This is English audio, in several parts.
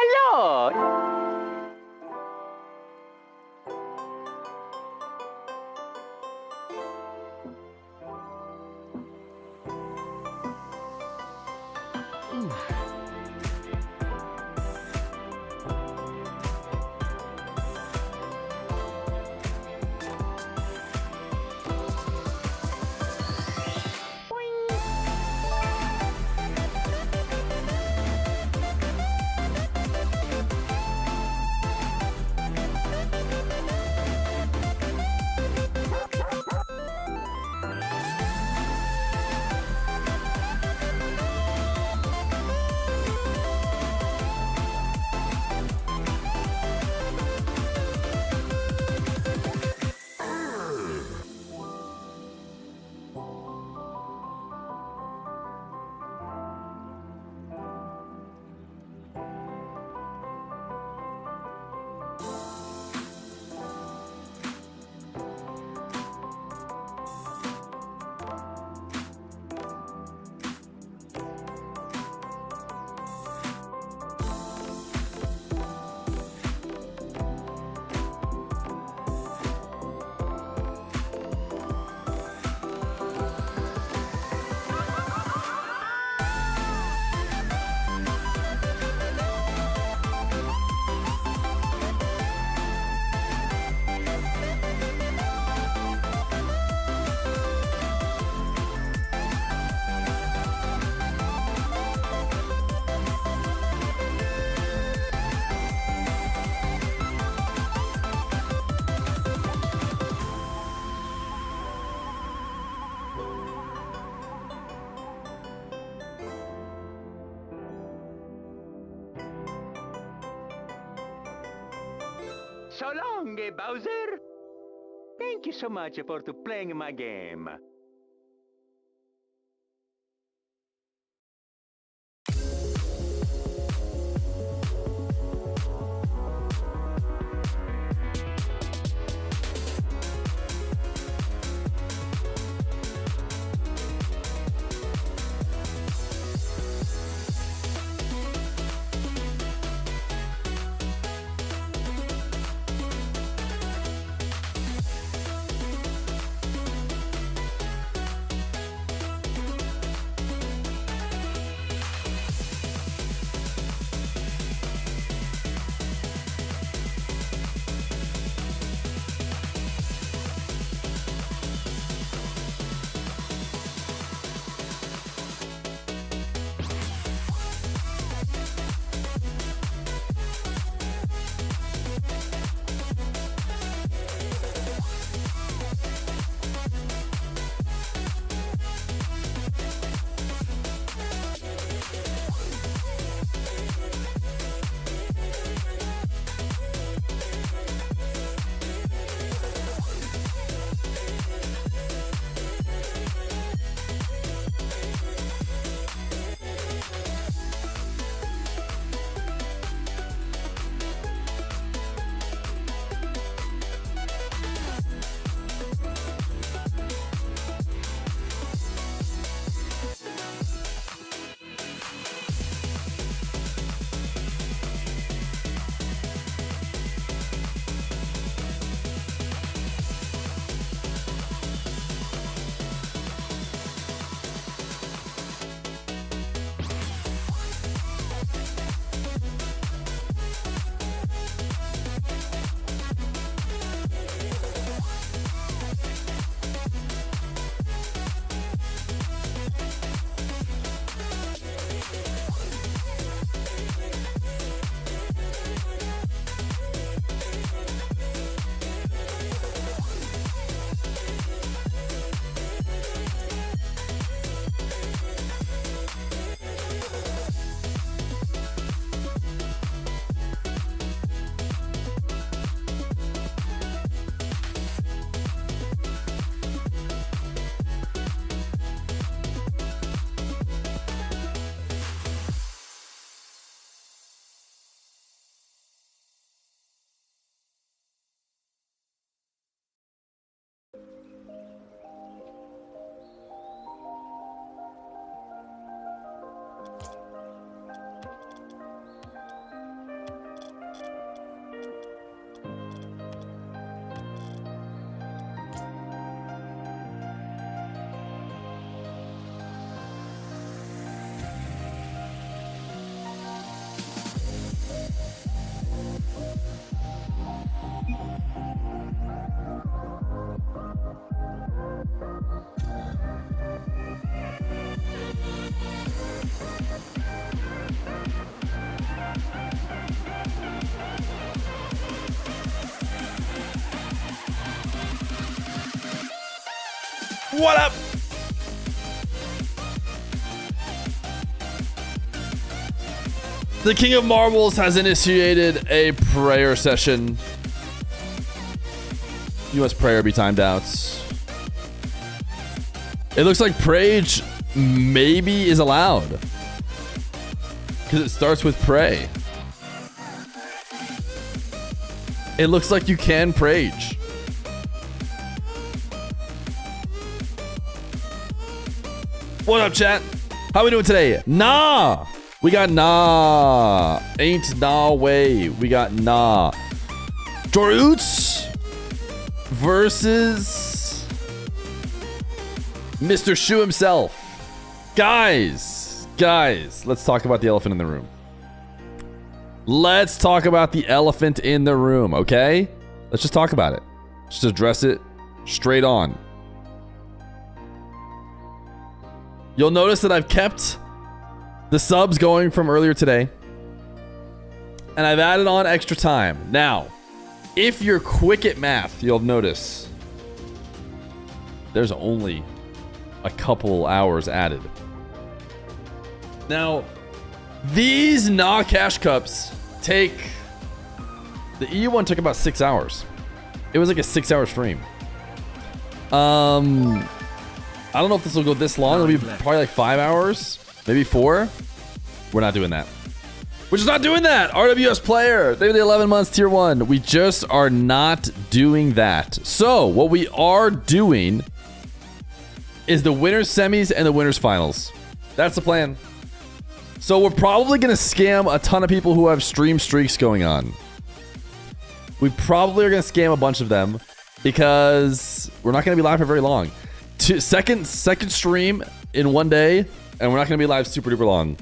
Halo! So long, Bowser. Thank you so much for playing my game. What up? The King of Marbles has initiated a prayer session. You must prayer be timed out. It looks like Prage maybe is allowed. Because it starts with pray. It looks like you can Prage. What up, chat? How we doing today? Nah. We got nah. Ain't nah way. We got nah. Joreuz versus Mr. Shoe himself. Guys, let's talk about the elephant in the room. Let's talk about the elephant in the room, okay? Let's just talk about it. Just address it straight on. You'll notice that I've kept the subs going from earlier today. And I've added on extra time. Now, if you're quick at math, you'll notice there's only a couple hours added. Now, these Nah Cash Cups take... The EU one took about 6 hours. It was like a 6-hour stream. I don't know if this will go this long. It'll be probably like 5 hours. Maybe 4. We're not doing that. We're just not doing that. RWS player. They're the 11 months tier 1. We just are not doing that. So what we are doing is the winners semis and the winners finals. That's the plan. So we're probably going to scam a ton of people who have stream streaks going on. We probably are going to scam a bunch of them because we're not going to be live for very long. Second stream in one day, and we're not going to be live super duper long.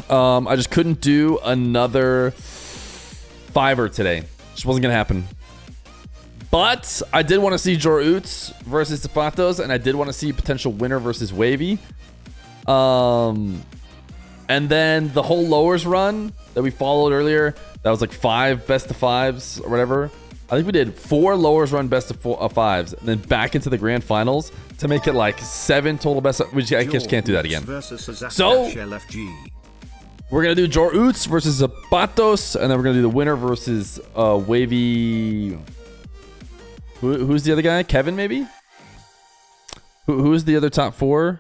I just couldn't do another fiver today. Just wasn't going to happen. But I did want to see Joreuz versus Zapatos, and I did want to see potential winner versus Wavy. And then the whole lowers run that we followed earlier, that was like 5 best of 5s or whatever. I think we did 4 lowers run best of 5s, and then back into the grand finals to make it like 7 total best of, I just can't do that again. So we're gonna do Joreuz versus Zapatos, and then we're gonna do the winner versus Wavy. Who's the other guy? Kevin, maybe? Who's the other top 4?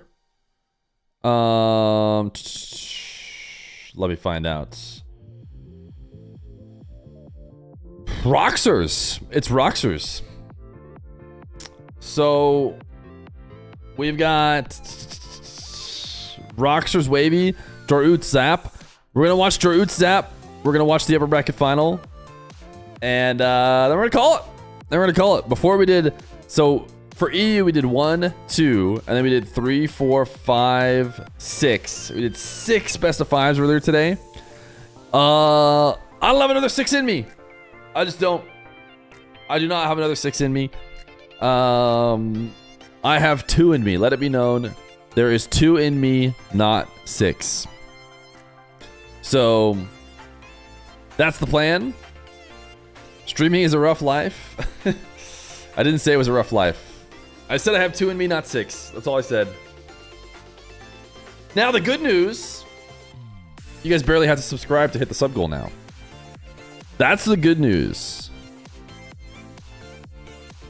Let me find out. Roxers. It's Roxers. So we've got Roxers Wavy, Joreuz Zap. We're gonna watch Joreuz Zap. We're gonna watch the upper bracket final, and then we're gonna call it. Before we did, so for EU we did 1, 2, and then we did 3, 4, 5, 6. We did 6 best of 5s earlier today. I don't have another 6 in me. I just don't. I do not have another 6 in me. I have 2 in me. Let it be known. There is 2 in me, not 6. So that's the plan. Streaming is a rough life. I didn't say it was a rough life. I said I have 2 in me, not 6. That's all I said. Now the good news, you guys barely have to subscribe to hit the sub goal now. That's the good news.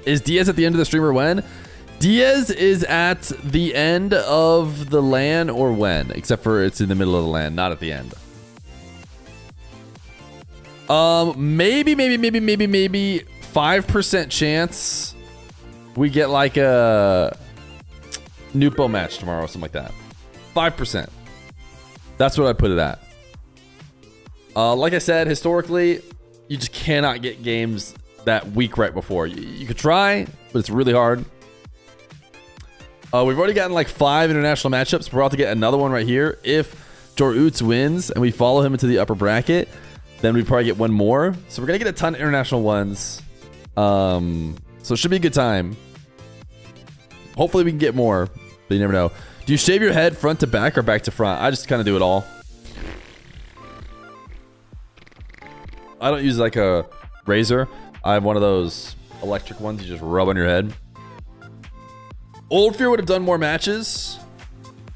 Is Diaz at the end of the stream or when? Diaz is at the end of the LAN or when? Except for it's in the middle of the LAN, not at the end. Maybe 5% chance we get like a Nupo match tomorrow or something like that. 5%. That's what I put it at. Like I said, historically, you just cannot get games that week right before. You could try, but it's really hard. We've already gotten like 5 international matchups. We're about to get another one right here. If Joreuz wins and we follow him into the upper bracket, then we probably get one more. So we're going to get a ton of international ones. So it should be a good time. Hopefully we can get more, but you never know. Do you shave your head front to back or back to front? I just kind of do it all. I don't use like a razor. I have one of those electric ones you just rub on your head. Old Feer would have done more matches.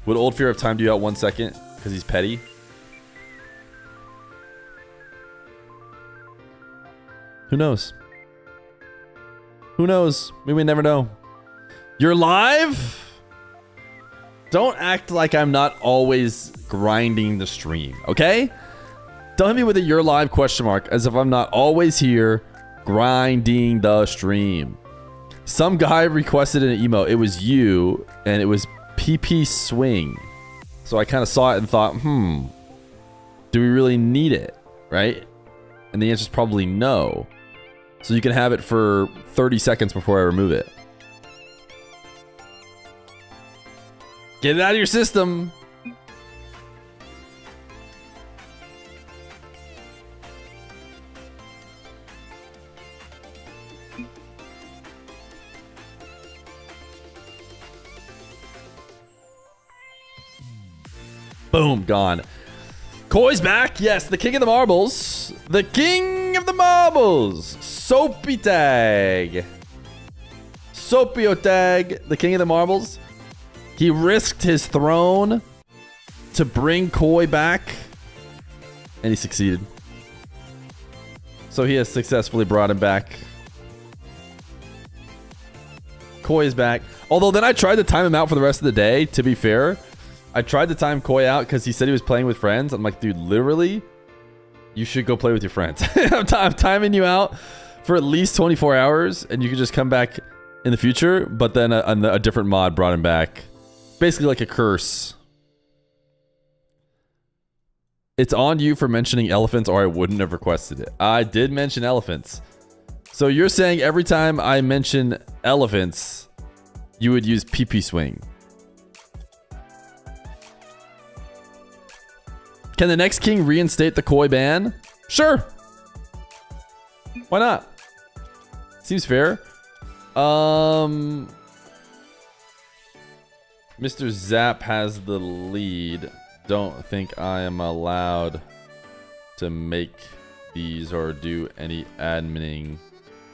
Would Old Fear have timed you out 1 second because he's petty? Who knows? Who knows? We may never know. You're live? Don't act like I'm not always grinding the stream, okay? Don't hit me with a "you're live" question mark as if I'm not always here grinding the stream. Some guy requested an emo. It was you, and it was PP Swing. So I kind of saw it and thought, do we really need it, right? And the answer is probably no. So you can have it for 30 seconds before I remove it. Get it out of your system. Boom, gone. Koi's back. Yes, the king of the marbles. The king of the marbles. Soapy Tag. Soapio Tag, the king of the marbles. He risked his throne to bring Koi back, and he succeeded. So he has successfully brought him back. Koi is back. Although then I tried to time him out for the rest of the day, to be fair. I tried to time Koi out because he said he was playing with friends. I'm like, dude, literally, you should go play with your friends. I'm timing you out for at least 24 hours, and you can just come back in the future. But then a different mod brought him back. Basically like a curse. It's on you for mentioning elephants, or I wouldn't have requested it. I did mention elephants. So you're saying every time I mention elephants, you would use PP Swing. Can the next king reinstate the Koi ban? Sure. Why not? Seems fair. Mr. Zap has the lead. Don't think I am allowed to make these or do any adminning,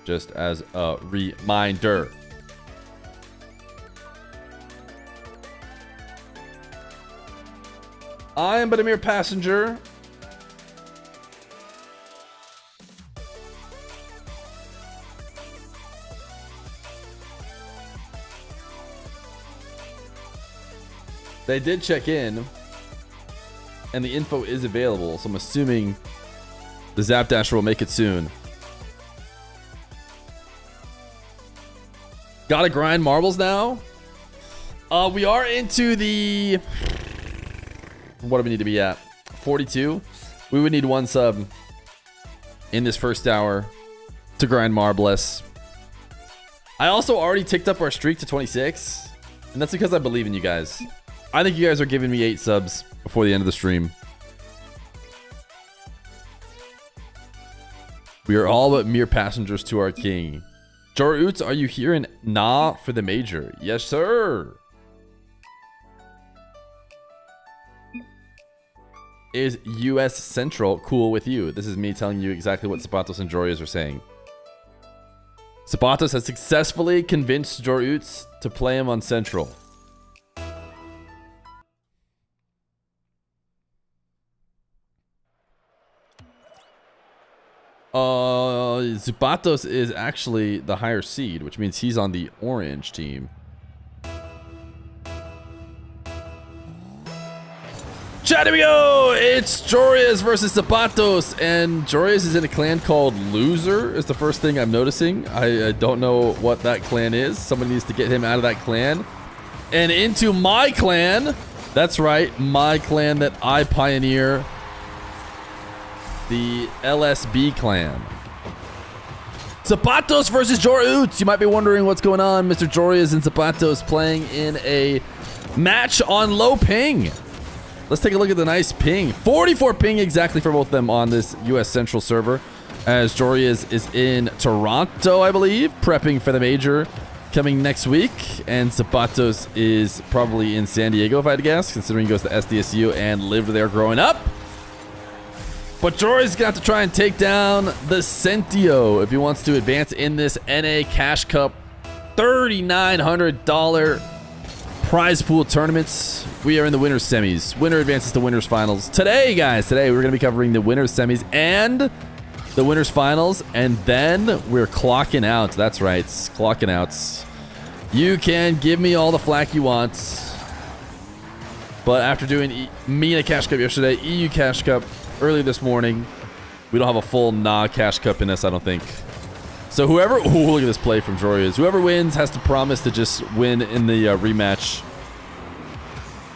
just as a reminder. I am but a mere passenger. They did check in, and the info is available, so I'm assuming the Zap Dasher will make it soon. Gotta grind marbles now? We are into the... What do we need to be at? 42? We would need 1 sub in this first hour to grind marbles. I also already ticked up our streak to 26, and that's because I believe in you guys. I think you guys are giving me 8 subs before the end of the stream. We are all but mere passengers to our king. Joreuz, are you here in Nah for the major? Yes, sir. Is US Central cool with you? This is me telling you exactly what Zapatos and Joreuz are saying. Zapatos has successfully convinced Joreuz to play him on Central. Zapatos is actually the higher seed, which means he's on the orange team. Chat, here we go! It's Joreuz versus Zapatos, and Joreuz is in a clan called Loser, is the first thing I'm noticing. I don't know what that clan is. Someone needs to get him out of that clan and into my clan. That's right, my clan that I pioneer. The LSB clan. Zapatos versus Joreuz. You might be wondering what's going on. Mr. Joreuz and Zapatos playing in a match on low ping. Let's take a look at the nice ping. 44 ping exactly for both of them on this US Central server. As Joreuz is in Toronto, I believe, prepping for the major coming next week. And Zapatos is probably in San Diego, if I had to guess, considering he goes to SDSU and lived there growing up. But Joreuz is going to have to try and take down the Centio if he wants to advance in this NA Cash Cup $3,900 prize pool tournaments. We are in the winners semis. Winner advances to winners finals. Today, guys, we're going to be covering the winners semis and the winners finals, and then we're clocking out. That's right, clocking out. You can give me all the flack you want, but after doing MENA Cash Cup yesterday, EU Cash Cup early this morning, we don't have a full Cash Cup in us, I don't think. So whoever, look at this play from Joreuz. Whoever wins has to promise to just win in the rematch.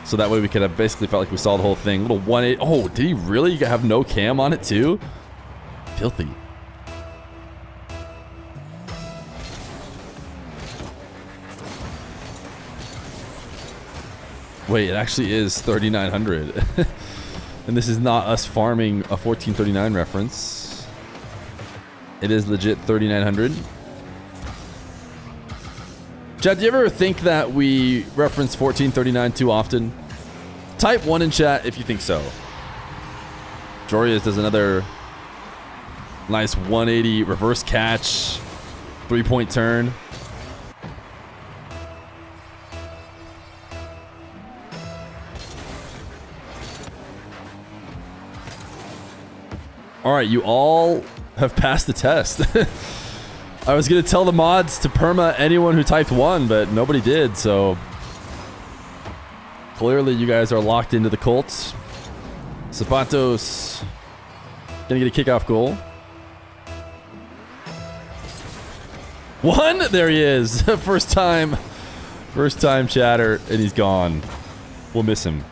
So that way we could have basically felt like we saw the whole thing. Little 1-8. Oh, did he really have no cam on it too? Filthy. Wait, it actually is 3,900. And this is not us farming a 1439 reference. It is legit 3,900. Chat, do you ever think that we reference 1439 too often? Type 1 in chat if you think so. Joreuz does another nice 180 reverse catch, 3-point turn. All right, you all have passed the test. I was going to tell the mods to perma anyone who typed 1, but nobody did, so clearly you guys are locked into the Colts. Zapatos going to get a kickoff goal. 1! There he is. First time chatter, and he's gone. We'll miss him.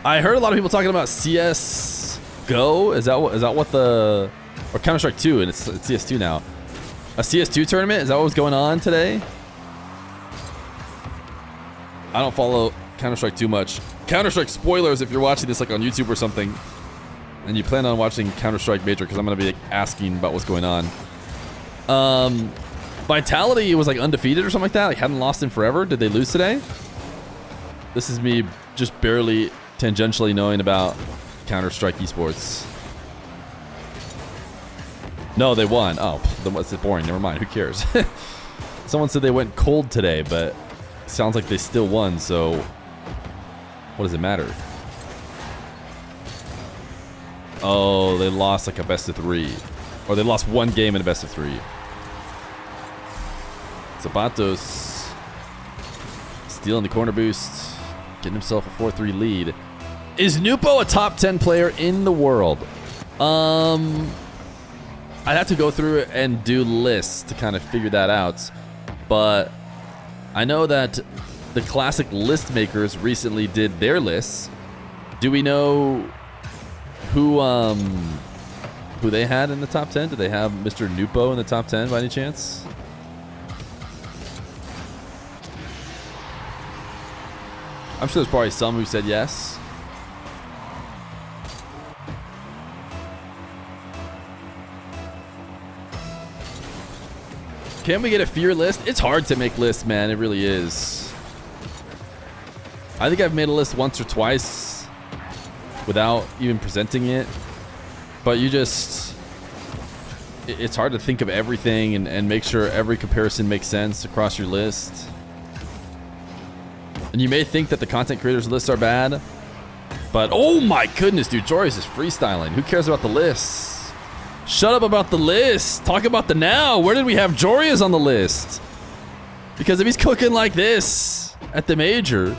I heard a lot of people talking about CS GO. Is that what the, or Counter-Strike 2, and it's CS2 now. A CS2 tournament? Is that what was going on today? I don't follow Counter-Strike too much. Counter-Strike spoilers if you're watching this like on YouTube or something, and you plan on watching Counter-Strike Major, because I'm gonna be like, asking about what's going on. Vitality was like undefeated or something like that. Like hadn't lost in forever. Did they lose today? This is me just barely tangentially knowing about Counter-Strike esports. No, they won. Oh, then what's it boring? Never mind. Who cares? Someone said they went cold today, but it sounds like they still won, so what does it matter? Oh, they lost like a best of 3. Or they lost 1 game in a best of 3. Zapatos stealing the corner boost, getting himself a 4-3 lead. Is Nupo a top 10 player in the world? I'd have to go through it and do lists to kind of figure that out. But I know that the classic list makers recently did their lists. Do we know who they had in the top 10? Did they have Mr. Nupo in the top 10 by any chance? I'm sure there's probably some who said yes. Can we get a Feer list? It's hard to make lists, man. It really is. I think I've made a list once or twice without even presenting it. But you just... It's hard to think of everything and make sure every comparison makes sense across your list. And you may think that the content creators' lists are bad. But, oh my goodness, dude. Joreuz is freestyling. Who cares about the lists? Shut up about the list. Talk about the now. Where did we have Joreuz on the list? Because if he's cooking like this at the major,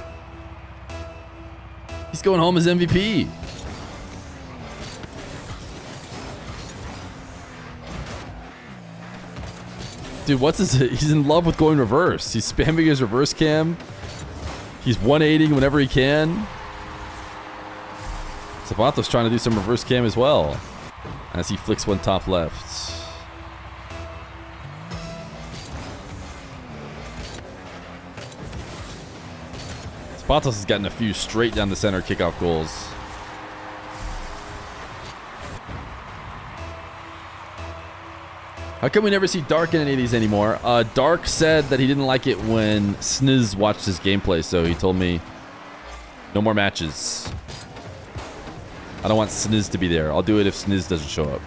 he's going home as MVP. Dude, what's this? He's in love with going reverse. He's spamming his reverse cam. He's 180 whenever he can. Zapatos trying to do some reverse cam as well, as he flicks one top left. Zapatos has gotten a few straight down the center kickoff goals. How come we never see Dark in any of these anymore? Dark said that he didn't like it when Sniz watched his gameplay, so he told me no more matches. I don't want Sniz to be there. I'll do it if Sniz doesn't show up.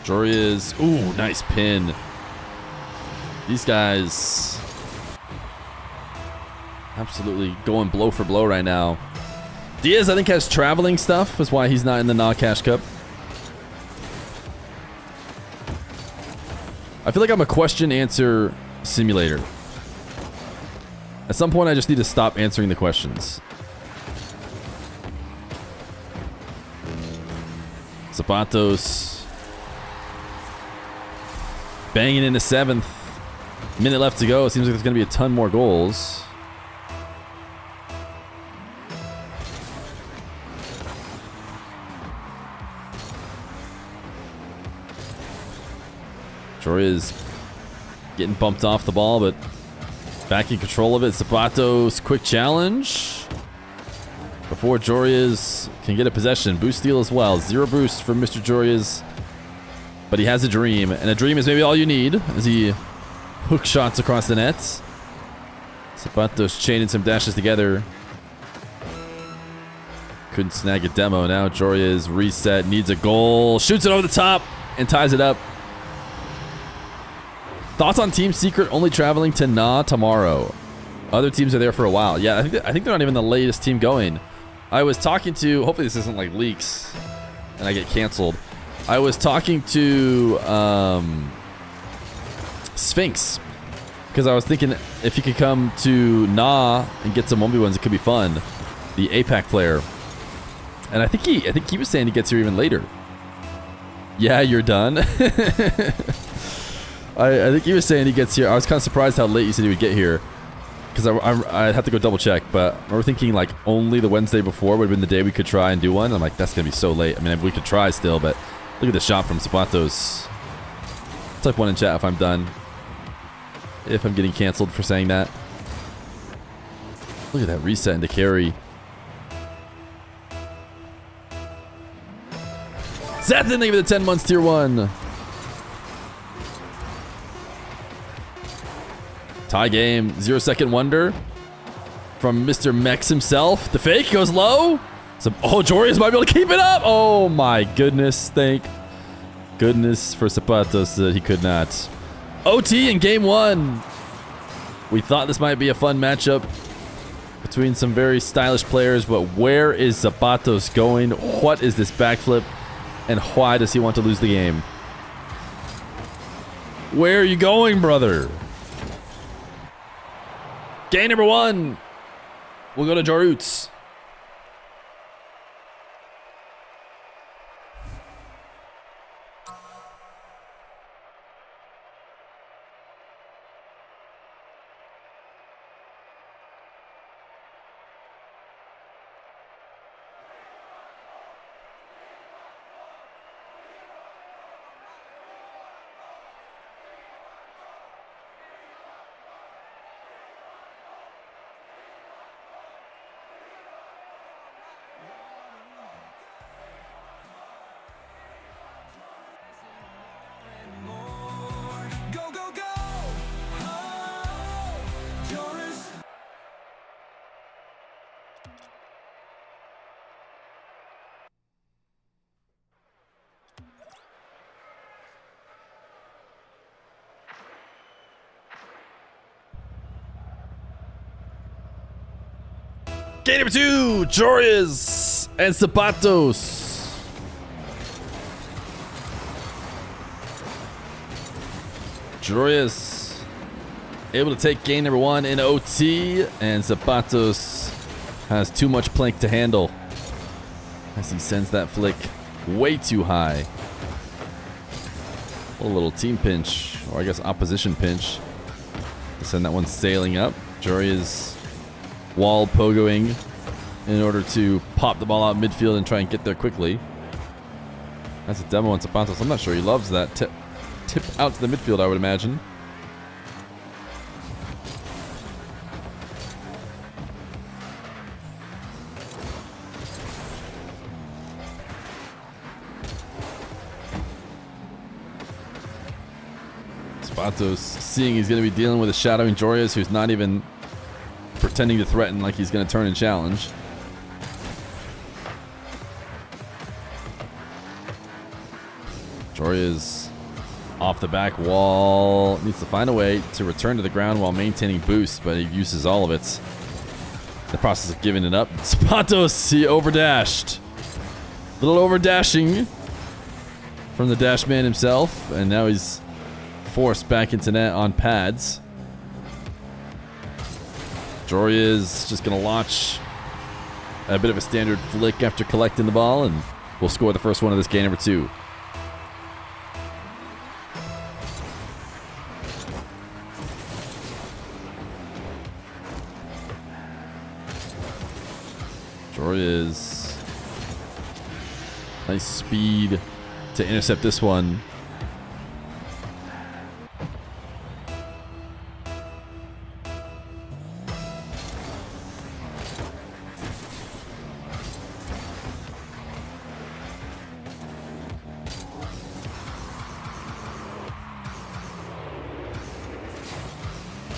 Joreuz. Ooh, nice pin. These guys absolutely going blow for blow right now. Diaz, I think, has traveling stuff. That's why he's not in the Cash Cup. I feel like I'm a question-answer simulator. At some point, I just need to stop answering the questions. Zapatos. Banging into 7th. Minute left to go. It seems like there's going to be a ton more goals. Joreuz getting bumped off the ball, but back in control of it. Zapatos, quick challenge. Before Joreuz can get a possession. Boost steal as well. 0 boost from Mr. Joreuz. But he has a dream. And a dream is maybe all you need as he hook shots across the net. Zapatos chaining some dashes together. Couldn't snag a demo. Now Joreuz reset. Needs a goal. Shoots it over the top and ties it up. Thoughts on Team Secret only traveling to tomorrow? Other teams are there for a while. Yeah, I think they're not even the latest team going. I was talking to... Hopefully this isn't like leaks and I get canceled. I was talking to Sphinx because I was thinking if he could come to and get some 1v1s, it could be fun. The APAC player. And I think he was saying he gets here even later. Yeah, you're done. I think he was saying he gets here. I was kind of surprised how late he said he would get here. Because I have to go double check. But we're thinking like only the Wednesday before would have been the day we could try and do one. I'm like, that's going to be so late. I mean, we could try still, but look at the shot from Zapatos. Type 1 in chat if I'm done. If I'm getting canceled for saying that. Look at that reset into carry. Seth, thank you for the 10 months tier 1. Tie game, 0-second wonder from Mr. Mex himself. The fake goes low. Joreuz might be able to keep it up. Oh my goodness. Thank goodness for Zapatos that he could not. OT in game 1. We thought this might be a fun matchup between some very stylish players, but where is Zapatos going? What is this backflip? And why does he want to lose the game? Where are you going, brother? Game number 1. We'll go to Joreuz. Game number 2, Joreuz and Zapatos. Joreuz able to take game number 1 in OT, and Zapatos has too much plank to handle as he sends that flick way too high. A little team pinch, or I guess opposition pinch, to send that one sailing up. Joreuz wall pogoing in order to pop the ball out midfield and try and get there quickly. That's a demo on Zapatos. I'm not sure he loves that tip out to the midfield, I would imagine. Zapatos seeing he's going to be dealing with a shadowing Joreuz, who's not even pretending to threaten like he's going to turn and challenge. Joreuz off the back wall. Needs to find a way to return to the ground while maintaining boost, but he uses all of it. In the process of giving it up. Zapatos, he overdashed. Little overdashing from the dash man himself, and now he's forced back into net on pads. Joreuz just going to launch a bit of a standard flick after collecting the ball, and we'll score the first one of this game, number 2. Joreuz, nice speed to intercept this one.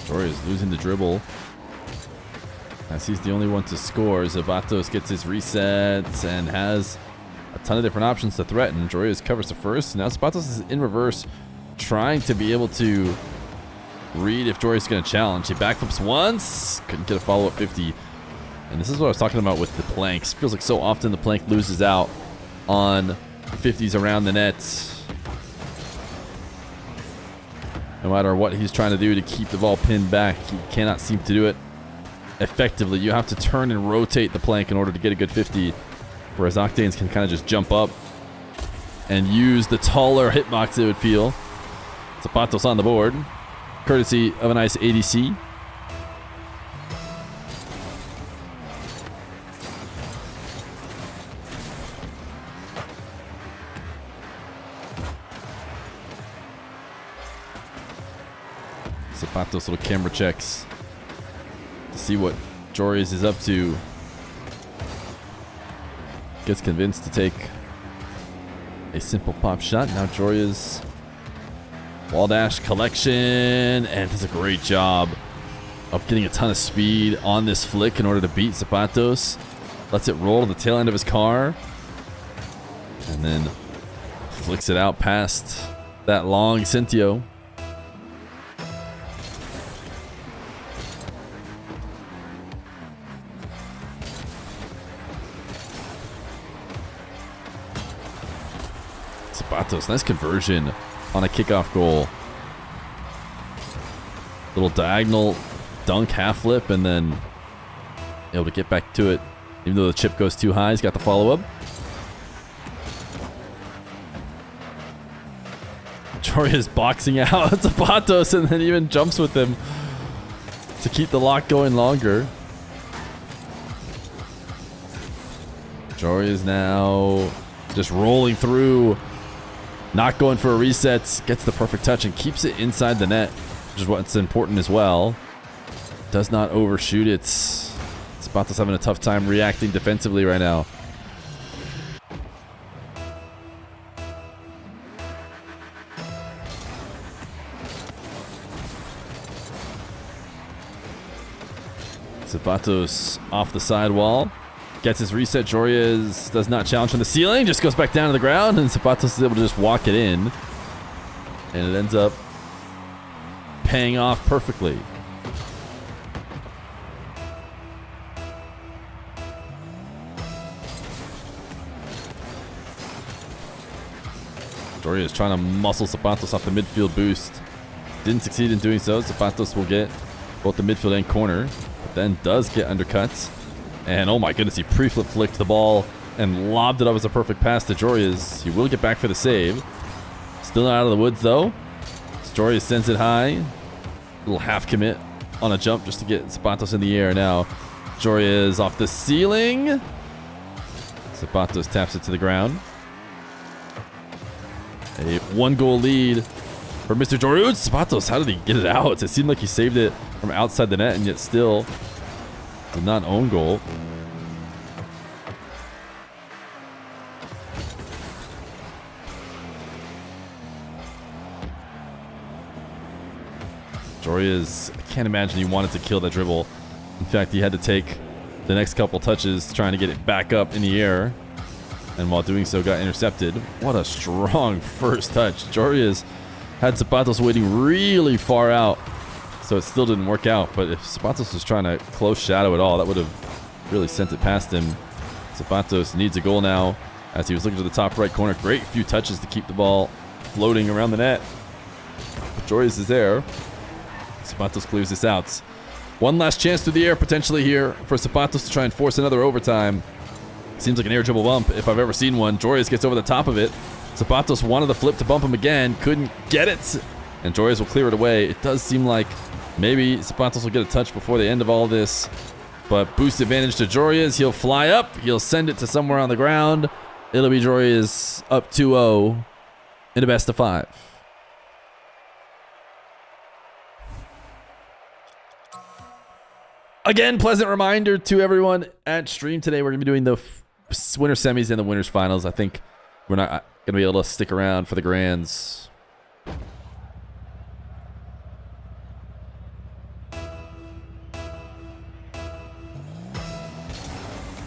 Joreuz losing the dribble. As he's the only one to score, Zapatos gets his resets and has a ton of different options to threaten. Joreuz covers the first. Now Zapatos is in reverse, trying to be able to read if Joreuz is going to challenge. He backflips once, couldn't get a follow-up 50. And this is what I was talking about with the planks. Feels like so often the plank loses out on 50s around the net. No matter what he's trying to do to keep the ball pinned back, he cannot seem to do it effectively. You have to turn and rotate the plank in order to get a good 50, whereas Octanes can kind of just jump up and use the taller hitbox, it would feel. Zapatos on the board, courtesy of a nice ADC. Zapatos little camera checks to see what Joreuz is up to. Gets convinced to take a simple pop shot. Now Joreuz wall dash collection and does a great job of getting a ton of speed on this flick in order to beat Zapatos. Lets it roll to the tail end of his car and then flicks it out past that long Cintio. Zapatos, nice conversion on a kickoff goal. Little diagonal dunk half flip and then able to get back to it. Even though the chip goes too high, he's got the follow-up. Joreuz boxing out Zapatos and then even jumps with him to keep the lock going longer. Joreuz now just rolling through. Not going for a reset, gets the perfect touch and keeps it inside the net, which is what's important as well. Does not overshoot it. Zapatos having a tough time reacting defensively right now. Zapatos off the sidewall. Gets his reset. Joreuz does not challenge from the ceiling. Just goes back down to the ground. And Zapatos is able to just walk it in. And it ends up paying off perfectly. Joreuz trying to muscle Zapatos off the midfield boost. Didn't succeed in doing so. Zapatos will get both the midfield and corner. But then does get undercut. And oh my goodness, he pre-flip flicked the ball and lobbed it up as a perfect pass to Joreuz. He will get back for the save. Still not out of the woods though. Joreuz sends it high. Little half commit on a jump just to get Zapatos in the air now. Joreuz off the ceiling. Zapatos taps it to the ground. A 1-goal lead for Mr. Joreuz. Zapatos, how did he get it out? It seemed like he saved it from outside the net and yet still did not own goal. Joreuz, I can't imagine he wanted to kill that dribble. In fact, he had to take the next couple touches trying to get it back up in the air. And while doing so, got intercepted. What a strong first touch. Joreuz had Zapatos waiting really far out, so it still didn't work out. But if Zapatos was trying to close shadow at all, that would have really sent it past him. Zapatos needs a goal now as he was looking to the top right corner. Great few touches to keep the ball floating around the net. But Joreuz is there. Zapatos clears this out. One last chance through the air potentially here for Zapatos to try and force another overtime. Seems like an air dribble bump if I've ever seen one. Joreuz gets over the top of it. Zapatos wanted the flip to bump him again. Couldn't get it. And Joreuz will clear it away. It does seem like maybe Zapatos will get a touch before the end of all this. But boost advantage to Joreuz. He'll fly up. He'll send it to somewhere on the ground. It'll be Joreuz up 2-0 in a best of 5. Again, pleasant reminder to everyone at stream today. We're going to be doing the winter semis and the winners finals. I think we're not going to be able to stick around for the grands.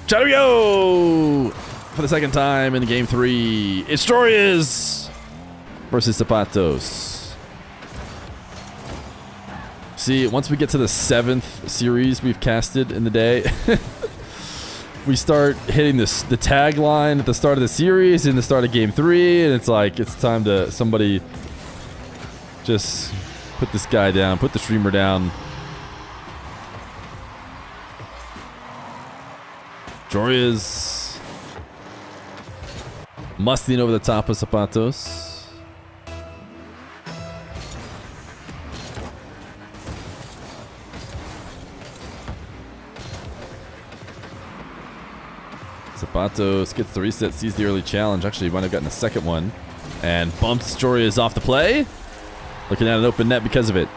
Shall we go for the second time in game 3? It's Joreuz versus Zapatos. See, once we get to the 7th series we've casted in the day, we start hitting the tagline at the start of the series and the start of game 3, and it's like it's time to somebody just put this guy down, put the streamer down. Joreuz musting over the top of Zapatos. Zapatos gets the reset, sees the early challenge. Actually, he might have gotten a second one. And bumps Joreuz off the play. Looking at an open net because of it.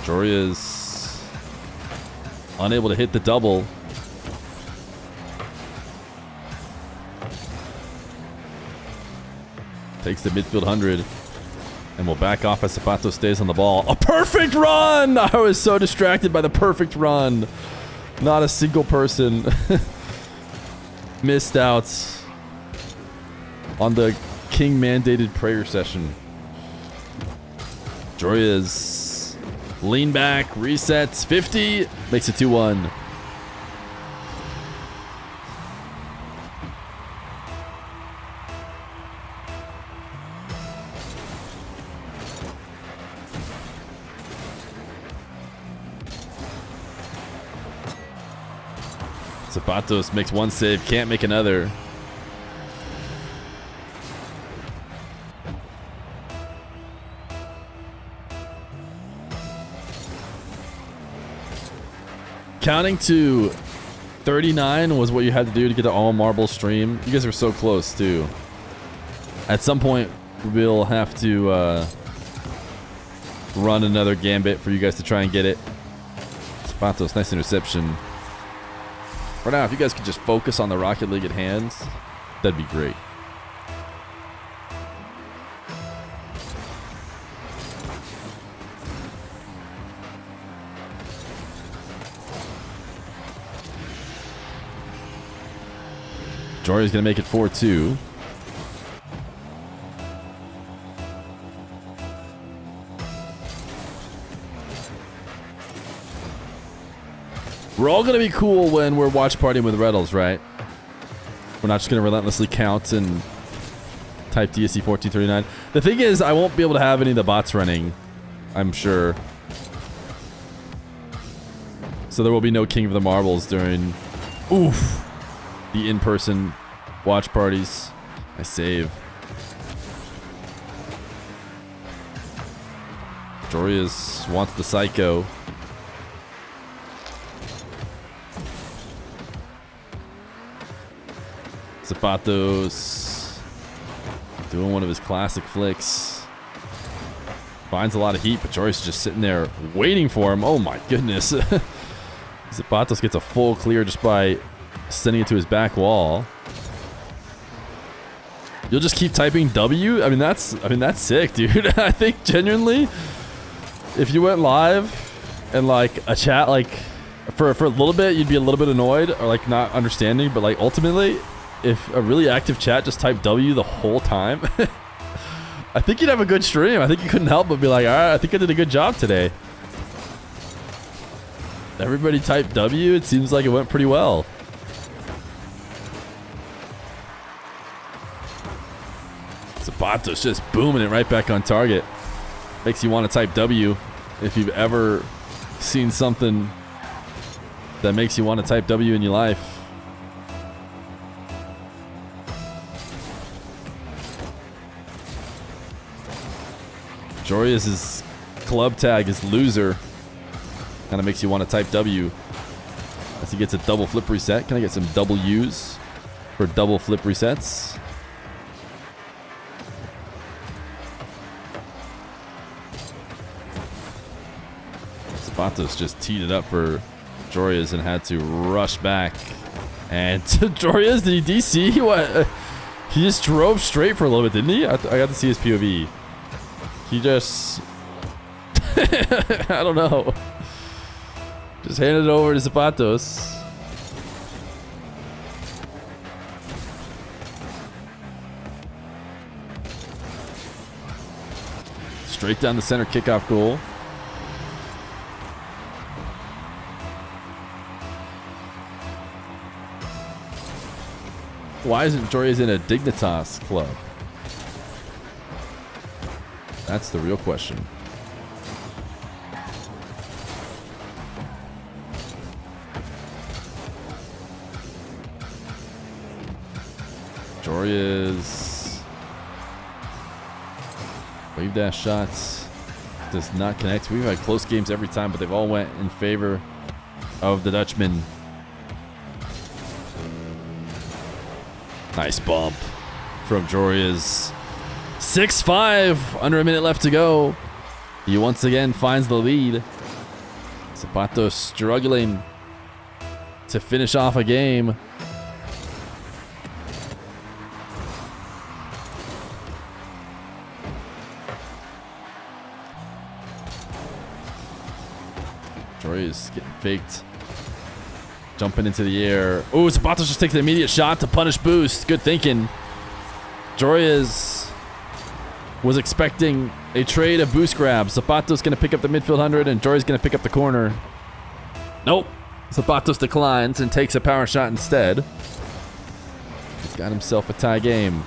Joreuz unable to hit the double. Takes the midfield 100 and will back off as Zapatos stays on the ball. A perfect run! I was so distracted by the perfect run. Not a single person missed out on the king mandated prayer session. Joreuz lean back, resets, 50, makes it 2-1. Zapatos makes one save, can't make another. Counting to 39 was what you had to do to get the all marble stream. You guys were so close too. At some point, we'll have to run another gambit for you guys to try and get it. Zapatos, nice interception. For now, if you guys could just focus on the Rocket League at hand, that'd be great. Joreuz going to make it 4-2. We're all going to be cool when we're watch partying with Reddles, right? We're not just going to relentlessly count and type DSC 1439. The thing is, I won't be able to have any of the bots running, I'm sure. So there will be no King of the Marbles during... Oof! The in-person watch parties. I save. Joreuz wants the psycho. Zapatos Doing one of his classic flicks. Finds a lot of heat, but Joreuz is just sitting there waiting for him. Oh my goodness. Zapatos gets a full clear just by sending it to his back wall. You'll just keep typing W? I mean that's sick, dude. I think genuinely, if you went live and like a chat, like for a little bit, you'd be a little bit annoyed or like not understanding, but like ultimately, if a really active chat just typed W the whole time, I think you'd have a good stream. I think you couldn't help but be like, all right, I think I did a good job today. Everybody typed W. It seems like it went pretty well. Zapatos just booming it right back on target. Makes you want to type W if you've ever seen something that makes you want to type W in your life. Joreuz's club tag is loser. Kind of makes you want to type W as he gets a double flip reset. Can I get some W's for double flip resets? Zapatos just teed it up for Joreuz and had to rush back. And Joreuz, did he DC? What? He just drove straight for a little bit, didn't he? I got to see his POV. He just... I don't know. Just handed it over to Zapatos. Straight down the center kickoff goal. Why isn't Joreuz in a Dignitas club? That's the real question. Joreuz. Wave dash shots. Does not connect. We've had close games every time, but they've all went in favor of the Dutchman. Nice bump from Joreuz. 6-5. Under a minute left to go. He once again finds the lead. Zapatos struggling to finish off a game. Joreuz getting faked. Jumping into the air. Oh, Zapatos just takes the immediate shot to punish boost. Good thinking. Joreuz was expecting a trade of boost grab. Zapatos going to pick up the midfield 100 and Joreuz going to pick up the corner. Nope. Zapatos declines and takes a power shot instead. He's got himself a tie game.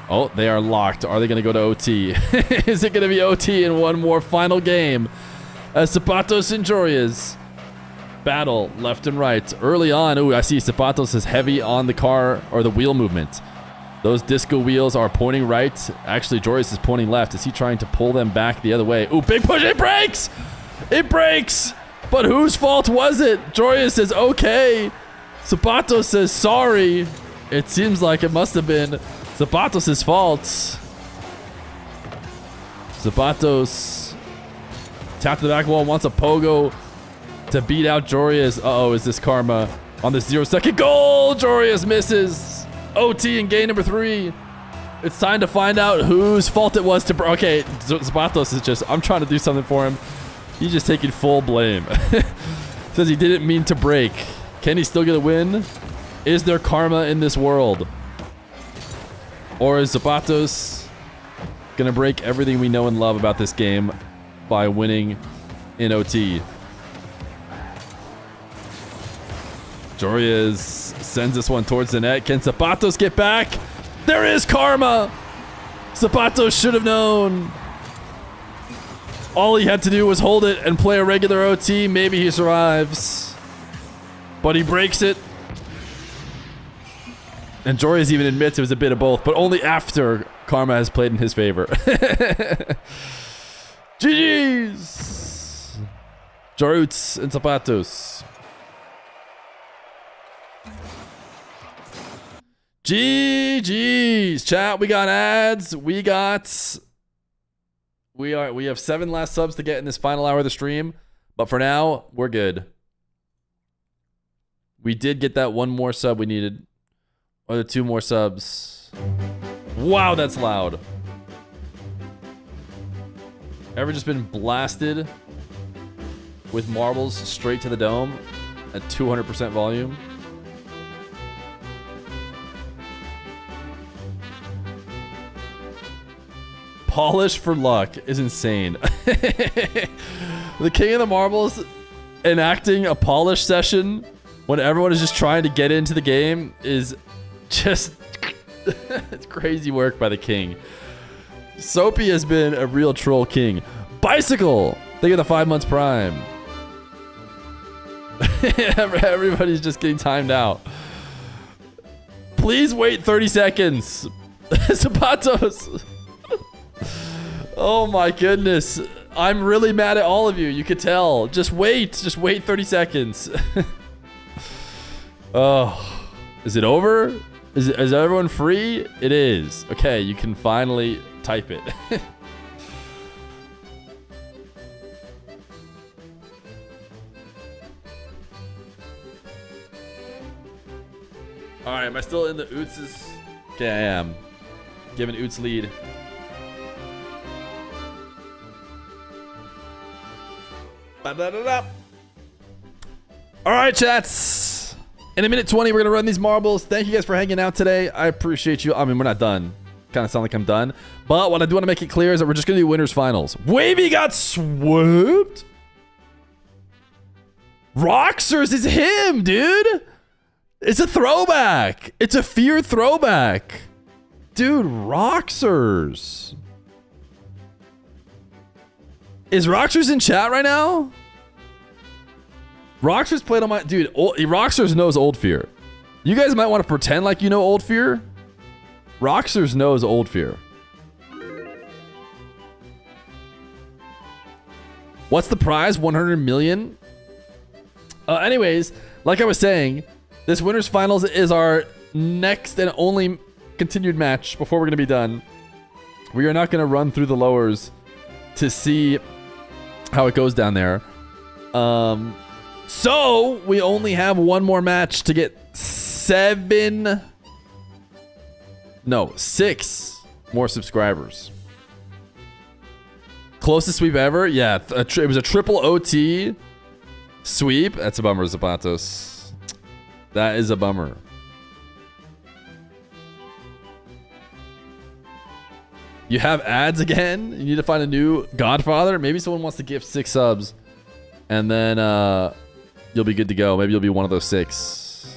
Oh, they are locked. Are they going to go to OT? Is it going to be OT in one more final game? As Zapatos and Joreuz battle left and right. Early on, ooh, I see Zapatos is heavy on the car or the wheel movement. Those disco wheels are pointing right. Actually, Joreuz is pointing left. Is he trying to pull them back the other way? Ooh, big push. It breaks! It breaks! But whose fault was it? Joreuz says, okay. Zapatos says, sorry. It seems like it must have been Zapatos' fault. Zapatos tapped the back wall, wants a pogo to beat out Joreuz. Uh-oh, is this karma on the 0-second goal? Joreuz misses. OT and game number 3. It's time to find out whose fault it was to... Okay, Zapatos is just... I'm trying to do something for him. He's just taking full blame. Says he didn't mean to break. Can he still get a win? Is there karma in this world? Or is Zapatos going to break everything we know and love about this game by winning in OT? Joreuz sends this one towards the net. Can Zapatos get back? There is karma! Zapatos should have known. All he had to do was hold it and play a regular OT. Maybe he survives. But he breaks it. And Joreuz even admits it was a bit of both, but only after karma has played in his favor. GG's! Joreuz and Zapatos. GG's, chat. We got ads. We have 7 last subs to get in this final hour of the stream. But for now, we're good. We did get that one more sub we needed. Or the 2 more subs. Wow, that's loud. Ever just been blasted with marbles straight to the dome at 200% volume? Polish for luck is insane. The king of the marbles enacting a polish session when everyone is just trying to get into the game is just it's crazy work by the king. Soapy has been a real troll king. Bicycle! Think of the 5 months prime. Everybody's just getting timed out. Please wait 30 seconds. Zapatos. Oh my goodness. I'm really mad at all of you. You could tell. Just wait. Just wait 30 seconds. Oh. Is it over? Is everyone free? It is. Okay, you can finally type it. Alright, am I still in the Oots'? Okay, I am. Giving Oots lead. Alright, chats. In a minute 20, we're going to run these marbles. Thank you guys for hanging out today. I appreciate you. I mean, we're not done. Kind of sound like I'm done. But what I do want to make it clear is that we're just going to do winners finals. Wavy got swooped. Roxers is him, dude. It's a throwback. It's a Feer throwback. Dude, Roxers. Is Roxers in chat right now? Roxers played on my... Dude, Roxers knows old Feer. You guys might want to pretend like you know old Feer. Roxers knows old Feer. What's the prize? 100 million? Anyways, like I was saying, this winners finals is our next and only continued match before we're going to be done. We are not going to run through the lowers to see how it goes down there. So we only have one more match to get 6 more subscribers. Closest sweep ever? Yeah, it was a triple OT sweep. That's a bummer, Zapatos. That is a bummer. You have ads again? You need to find a new Godfather? Maybe someone wants to gift 6 subs. And then you'll be good to go. Maybe you'll be one of those 6.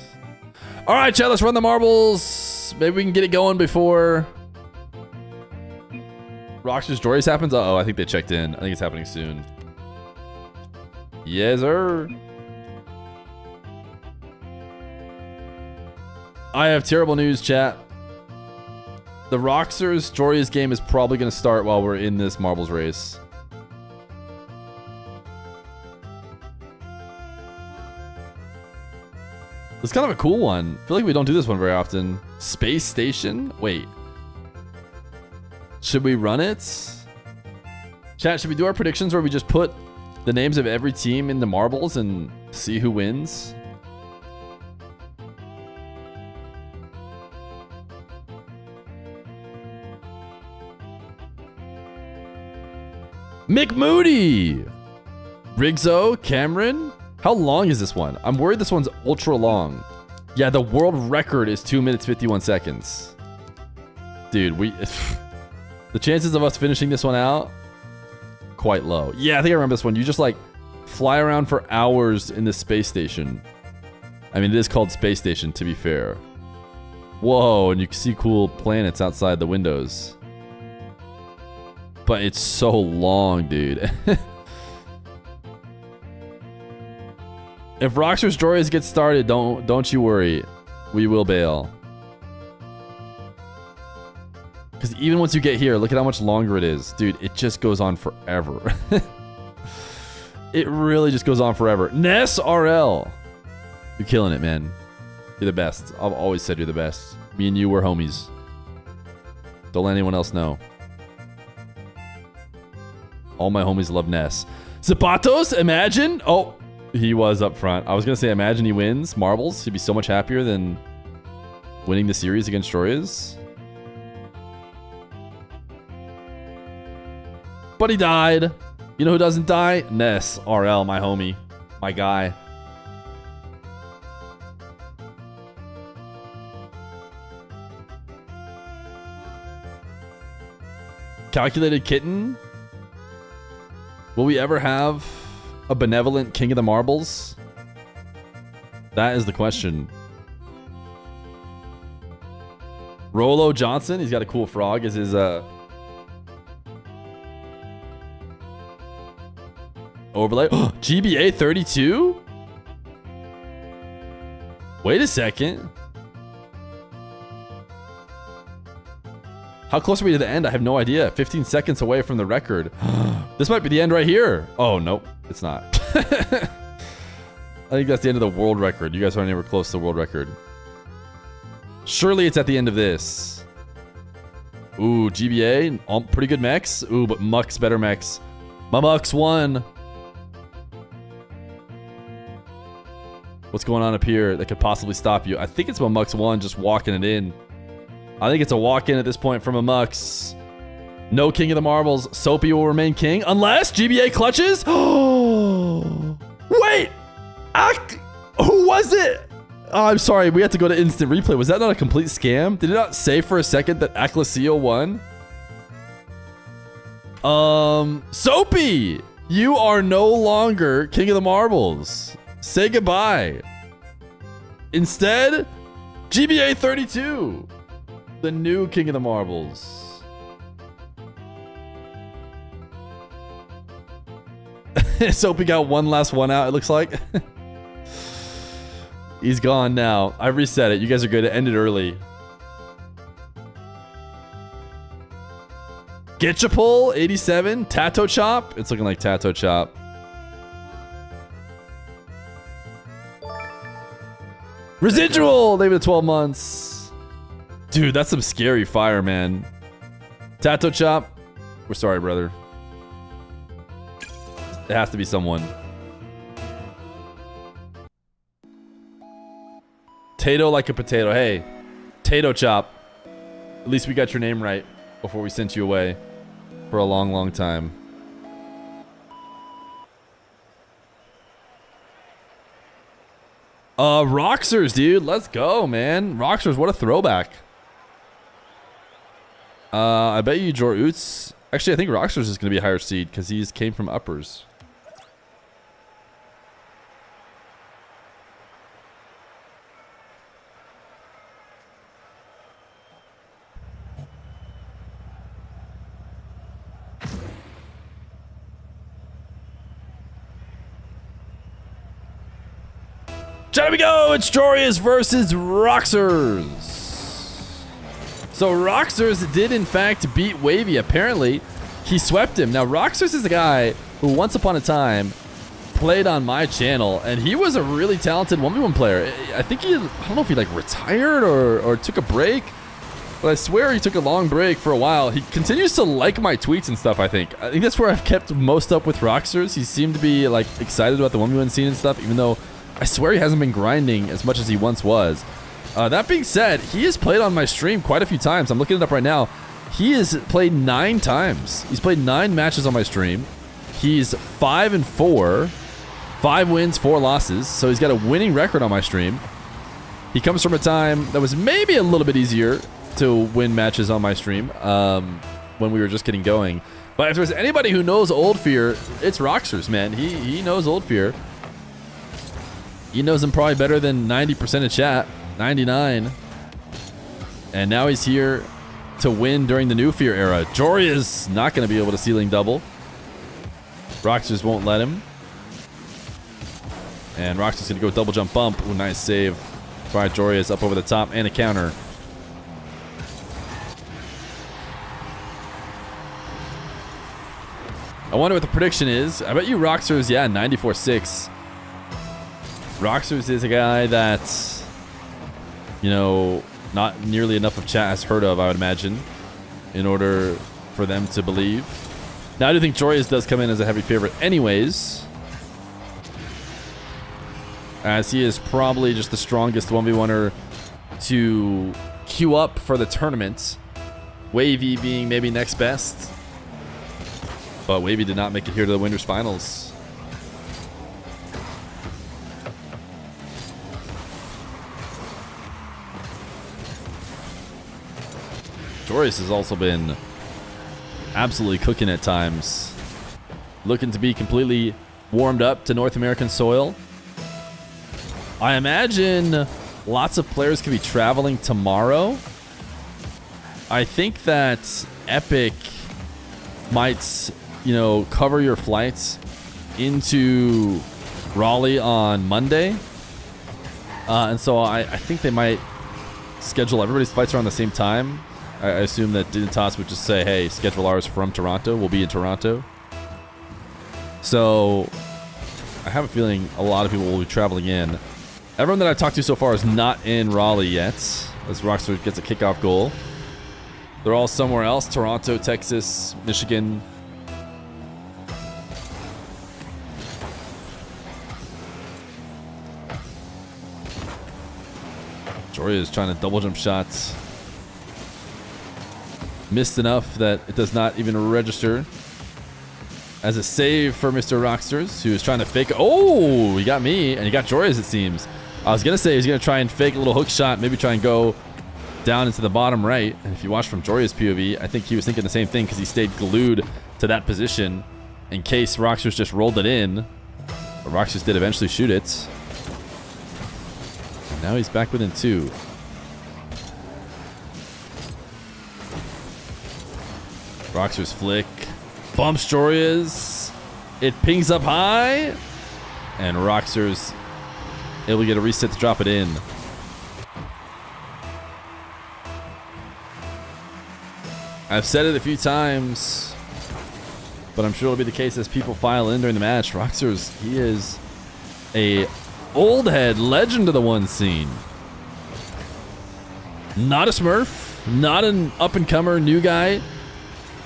All right, chat, let's run the marbles. Maybe we can get it going before Roxers Joreuz happens. Uh-oh, I think they checked in. I think it's happening soon. Yes, sir. I have terrible news, chat. The Roxers Joreuz game is probably going to start while we're in this marbles race. It's kind of a cool one. I feel like we don't do this one very often. Space Station? Wait. Should we run it? Chat, should we do our predictions where we just put the names of every team in the marbles and see who wins? McMoody! Rigzo, Cameron? How long is this one? I'm worried this one's ultra long. Yeah, the world record is 2 minutes 51 seconds. Dude, the chances of us finishing this one out, quite low. Yeah, I think I remember this one. You just like fly around for hours in this space station. I mean, it is called Space Station, to be fair. Whoa, and you can see cool planets outside the windows. But it's so long, dude. If Roxers Joreuz gets started, don't you worry. We will bail. Because even once you get here, look at how much longer it is. Dude, it just goes on forever. It really just goes on forever. Ness RL. You're killing it, man. You're the best. I've always said you're the best. Me and you were homies. Don't let anyone else know. All my homies love Ness. Zapatos, imagine. Oh, he was up front. I was going to say, imagine he wins marbles. He'd be so much happier than winning the series against Joreuz. But he died. You know who doesn't die? Ness, RL, my homie. My guy. Calculated Kitten? Will we ever have a benevolent King of the Marbles? That is the question. Rolo Johnson, he's got a cool frog as his overlay. GBA 32? Wait a second. How close are we to the end? I have no idea. 15 seconds away from the record. This might be the end right here. Oh, nope. It's not. I think that's the end of the world record. You guys aren't anywhere close to the world record. Surely it's at the end of this. Ooh, GBA. Pretty good mechs. Ooh, but Muck's better mechs. My Muck's won. What's going on up here that could possibly stop you? I think it's Mamux 1 just walking it in. I think it's a walk-in at this point from Mamux. No King of the Marbles. Soapy will remain king unless GBA clutches. Oh, wait. Who was it? Oh, I'm sorry. We had to go to instant replay. Was that not a complete scam? Did it not say for a second that Aclasio won? Soapy, you are no longer King of the Marbles. Say goodbye. Instead, GBA 32, the new King of the Marbles. Soapy got one last one out, it looks like. He's gone now. I reset it. You guys are good. It ended early. Getchapul, 87. Tato Chop. It's looking like Tato Chop. Residual! Leave it at 12 months. Dude, that's some scary fire, man. Tato Chop. We're sorry, brother. It has to be someone. Tato like a potato. Hey, Tato Chop. At least we got your name right before we sent you away for a long, long time. Roxers, dude. Let's go, man. Roxers, what a throwback. I bet you Joreuz. Actually, I think Roxers is going to be a higher seed because he came from uppers. There we go. It's Joreuz versus Roxers. So Roxers did in fact beat Wavy. Apparently, he swept him. Now Roxers is a guy who once upon a time played on my channel, and he was a really talented 1v1 player. I think I don't know if he like retired or took a break, but I swear he took a long break for a while. He continues to like my tweets and stuff. I think that's where I've kept most up with Roxers. He seemed to be like excited about the 1v1 scene and stuff, even though I swear he hasn't been grinding as much as he once was. That being said, he has played on my stream quite a few times. I'm looking it up right now. He has played 9 times. He's played 9 matches on my stream. He's 5-4, 5 wins, 4 losses. So he's got a winning record on my stream. He comes from a time that was maybe a little bit easier to win matches on my stream when we were just getting going. But if there's anybody who knows Old Feer, it's Roxers, man. He knows Old Feer. He knows him probably better than 90% of chat, 99. And now he's here to win during the new Feer era. Jory is not going to be able to ceiling double. Roxers won't let him. And Roxers going to go double jump bump. Ooh, nice save. All right, Jory is up over the top and a counter. I wonder what the prediction is. I bet you Roxers, yeah, 94-6. Roxers is a guy that you know, not nearly enough of chat has heard of, I would imagine, in order for them to believe. Now, I do think Joreuz does come in as a heavy favorite anyways, as he is probably just the strongest 1v1er to queue up for the tournament. Wavy being maybe next best. But Wavy did not make it here to the Winners Finals. Joreuz has also been absolutely cooking at times. Looking to be completely warmed up to North American soil. I imagine lots of players could be traveling tomorrow. I think that Epic might, you know, cover your flights into Raleigh on Monday. And so I think they might schedule everybody's flights around the same time. I assume that Zapatos would just say, hey, schedule ours from Toronto. We'll be in Toronto. So I have a feeling a lot of people will be traveling in. Everyone that I've talked to so far is not in Raleigh yet, as Roxers gets a kickoff goal. They're all somewhere else. Toronto, Texas, Michigan. Joreuz is trying to double jump shots. Missed enough that it does not even register as a save for Mr. Roxers, who is trying to fake. Oh, he got me, and he got Joreuz, it seems. I was going to say he's going to try and fake a little hook shot, maybe try and go down into the bottom right. And if you watch from Joreuz POV, I think he was thinking the same thing because he stayed glued to that position in case Roxers just rolled it in. But Roxers did eventually shoot it. And now he's back within 2. Roxers flick. Bumps Joreuz. It pings up high. And Roxers able to get a reset to drop it in. I've said it a few times, but I'm sure it'll be the case as people file in during the match. Roxers, he is a old head legend of the one scene. Not a smurf, not an up-and-comer new guy.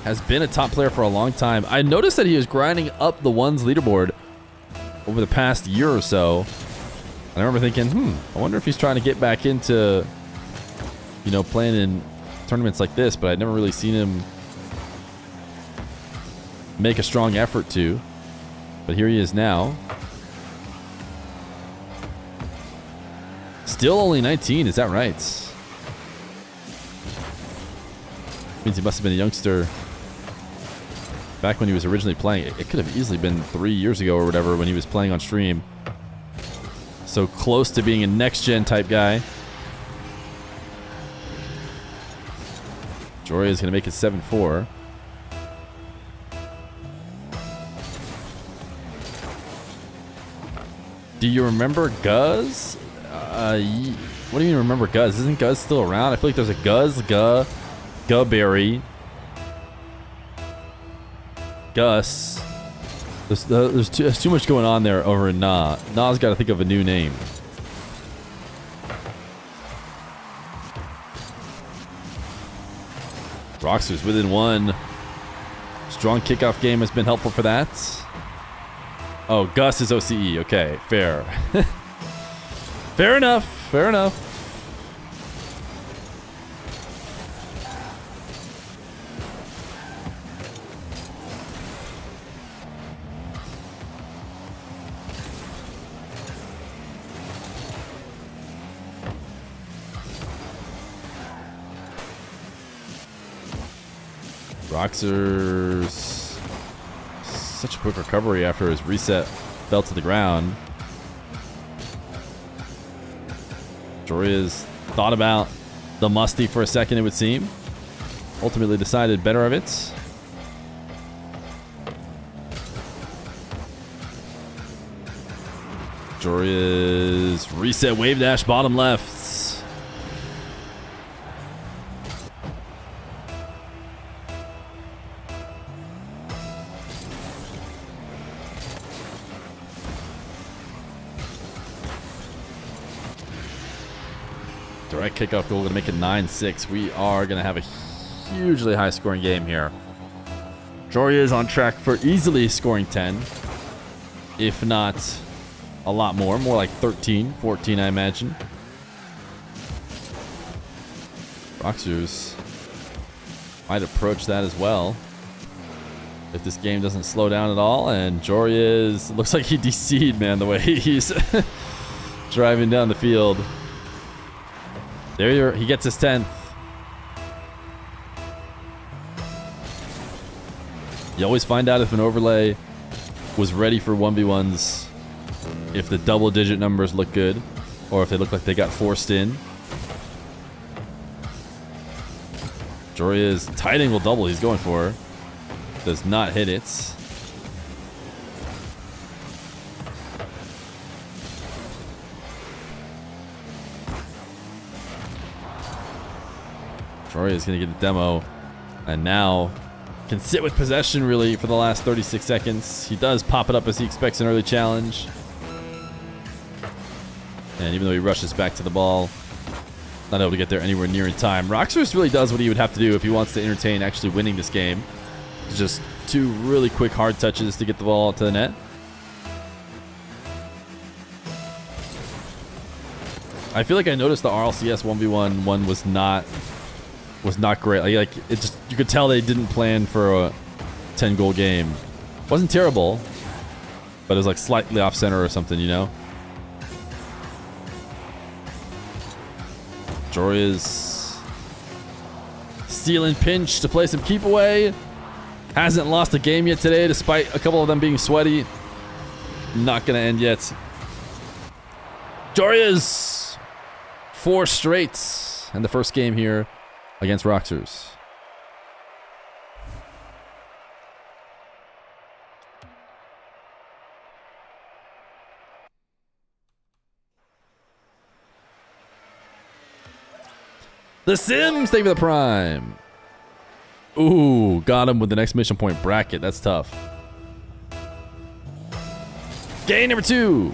Has been a top player for a long time. I noticed that he was grinding up the ones leaderboard over the past year or so. And I remember thinking, I wonder if he's trying to get back into, you know, playing in tournaments like this, but I'd never really seen him make a strong effort to. But here he is now. Still only 19, is that right? Means he must have been a youngster back when he was originally playing. It could have easily been 3 years ago or whatever when he was playing on stream. So close to being a next-gen type guy. Joreuz is going to make it 7-4. Do you remember Guz? What do you mean remember Guz? Isn't Guz still around? I feel like there's a Guz, Gubberry, Gus. There's too much going on there over in Nah. Nah's got to think of a new name. Roxers within 1. Strong kickoff game has been helpful for that. Oh, Gus is OCE. Okay, fair. Fair enough. Fair enough. Roxers, such a quick recovery after his reset fell to the ground. Joreuz thought about the musty for a second, it would seem. Ultimately decided better of it. Joreuz reset wave dash bottom left. Direct kickoff goal to make it 9-6. We are going to have a hugely high scoring game here. Joreuz on track for easily scoring 10, if not a lot more. More like 13, 14, I imagine. Roxers might approach that as well if this game doesn't slow down at all. And Joreuz looks like he DC'd, man, the way he's driving down the field. He gets his 10th. You always find out if an overlay was ready for 1v1s if the double-digit numbers look good or if they look like they got forced in. Joreuz tight angle double he's going for. Does not hit it. Joreuz is going to get a demo. And now can sit with possession really for the last 36 seconds. He does pop it up as he expects an early challenge. And even though he rushes back to the ball, not able to get there anywhere near in time. Roxers really does what he would have to do if he wants to entertain actually winning this game. Just 2 really quick hard touches to get the ball to the net. I feel like I noticed the RLCS 1v1 one was not great. Like it just, you could tell they didn't plan for a 10-goal game. Wasn't terrible, but it was like slightly off center or something, you know. Joreuz stealing pinch to play some keep away. Hasn't lost a game yet today, despite a couple of them being sweaty. Not gonna end yet. Joreuz 4 straight in the first game here against Roxers. The Sims, thank you for the prime. Ooh, got him with the exclamation point bracket. That's tough. Game number 2.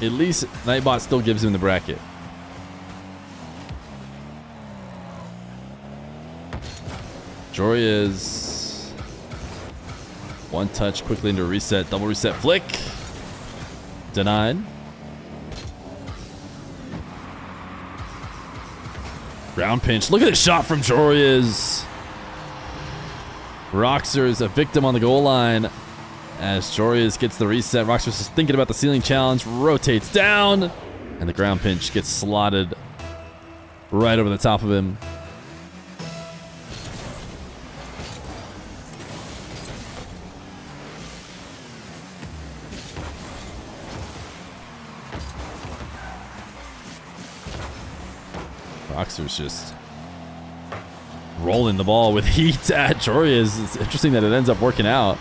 At least Nightbot still gives him the bracket. Joreuz. 1 touch quickly into a reset. Double reset flick. Denied. Ground pinch. Look at this shot from Joreuz. Roxers a victim on the goal line as Joreuz gets the reset. Roxers is thinking about the ceiling challenge. Rotates down. And the ground pinch gets slotted right over the top of him. Roxers just rolling the ball with heat at Joreuz. It's interesting that it ends up working out.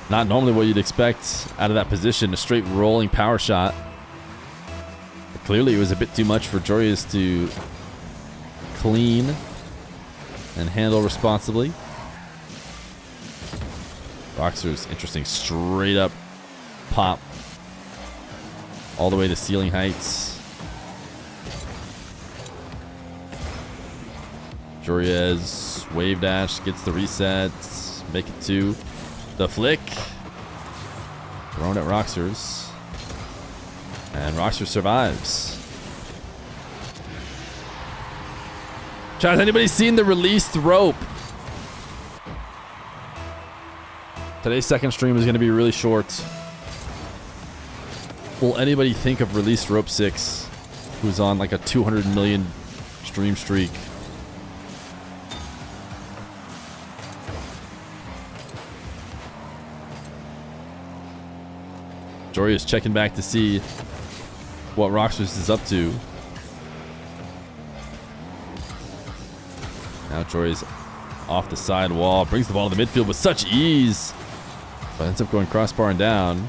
Not normally what you'd expect out of that position, a straight rolling power shot. But clearly it was a bit too much for Joreuz to clean and handle responsibly. Roxers, interesting, straight up pop all the way to ceiling heights. Joreuz wave dash, gets the reset, make it 2. The flick thrown at Roxers, and Roxers survives. Chat, has anybody seen the released rope? Today's second stream is going to be really short. Will anybody think of released rope 6, who's on like a 200 million stream streak? Joreuz checking back to see what Roxers is up to. Now Joreuz off the side wall, brings the ball to the midfield with such ease, but ends up going crossbar and down.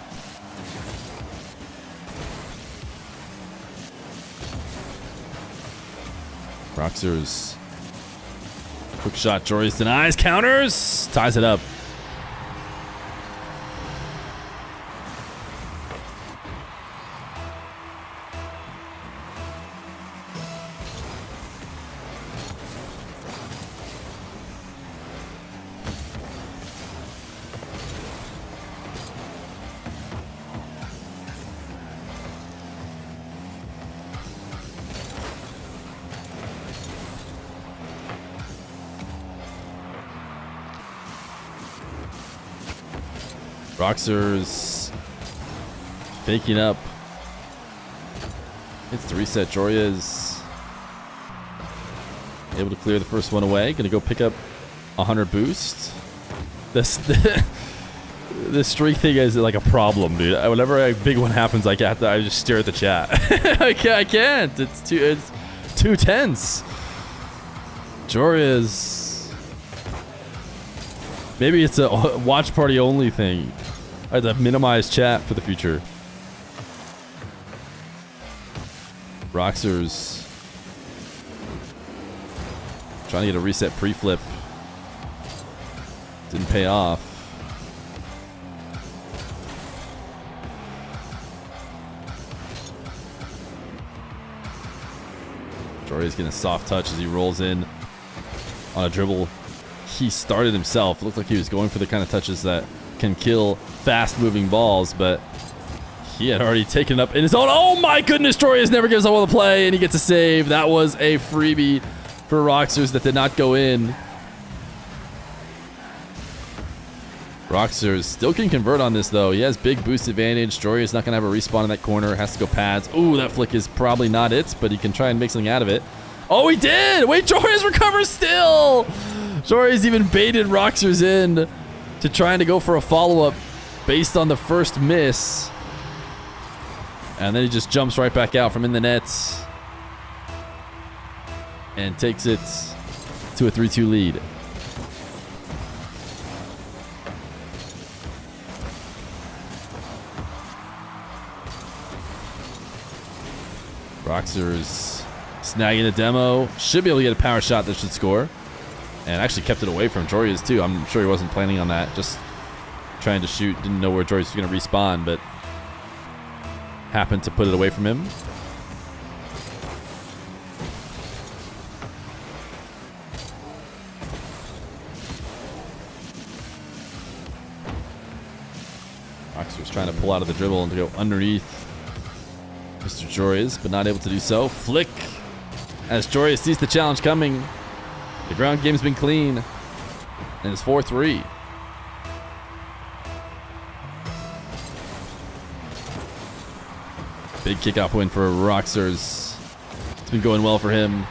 Roxers, quick shot, Joreuz denies, counters, ties it up. Roxers faking up. It's the reset. Joreuz able to clear the first one away. Gonna go pick up 100 boost. This streak thing is like a problem, dude. Whenever a big one happens, I just stare at the chat. I can't. It's too tense. Joreuz. Maybe it's a watch party only thing. I have to minimize chat for the future. Roxers trying to get a reset pre-flip. Didn't pay off. Joreuz getting a soft touch as he rolls in on a dribble. He started himself. It looked like he was going for the kind of touches that can kill fast-moving balls, but he had already taken it up in his own. Oh my goodness, Joreuz never gives up on the play, and he gets a save. That was a freebie for Roxers that did not go in. Roxers still can convert on this, though. He has big boost advantage. Joreuz not going to have a respawn in that corner. Has to go pads. Ooh, that flick is probably not it, but he can try and make something out of it. Oh, he did! Wait, Joreuz recovers still! Joreuz even baited Roxers in to trying to go for a follow-up based on the first miss. And then he just jumps right back out from in the nets and takes it to a 3-2 lead. Roxers snagging a demo. Should be able to get a power shot that should score. And actually kept it away from Joreuz too. I'm sure he wasn't planning on that. Just trying to shoot. Didn't know where Joreuz was going to respawn, but happened to put it away from him. Roxers trying to pull out of the dribble and to go underneath Mr. Joreuz, but not able to do so. Flick as Joreuz sees the challenge coming. The ground game's been clean, and it's 4-3. Big kickoff win for Roxers. It's been going well for him.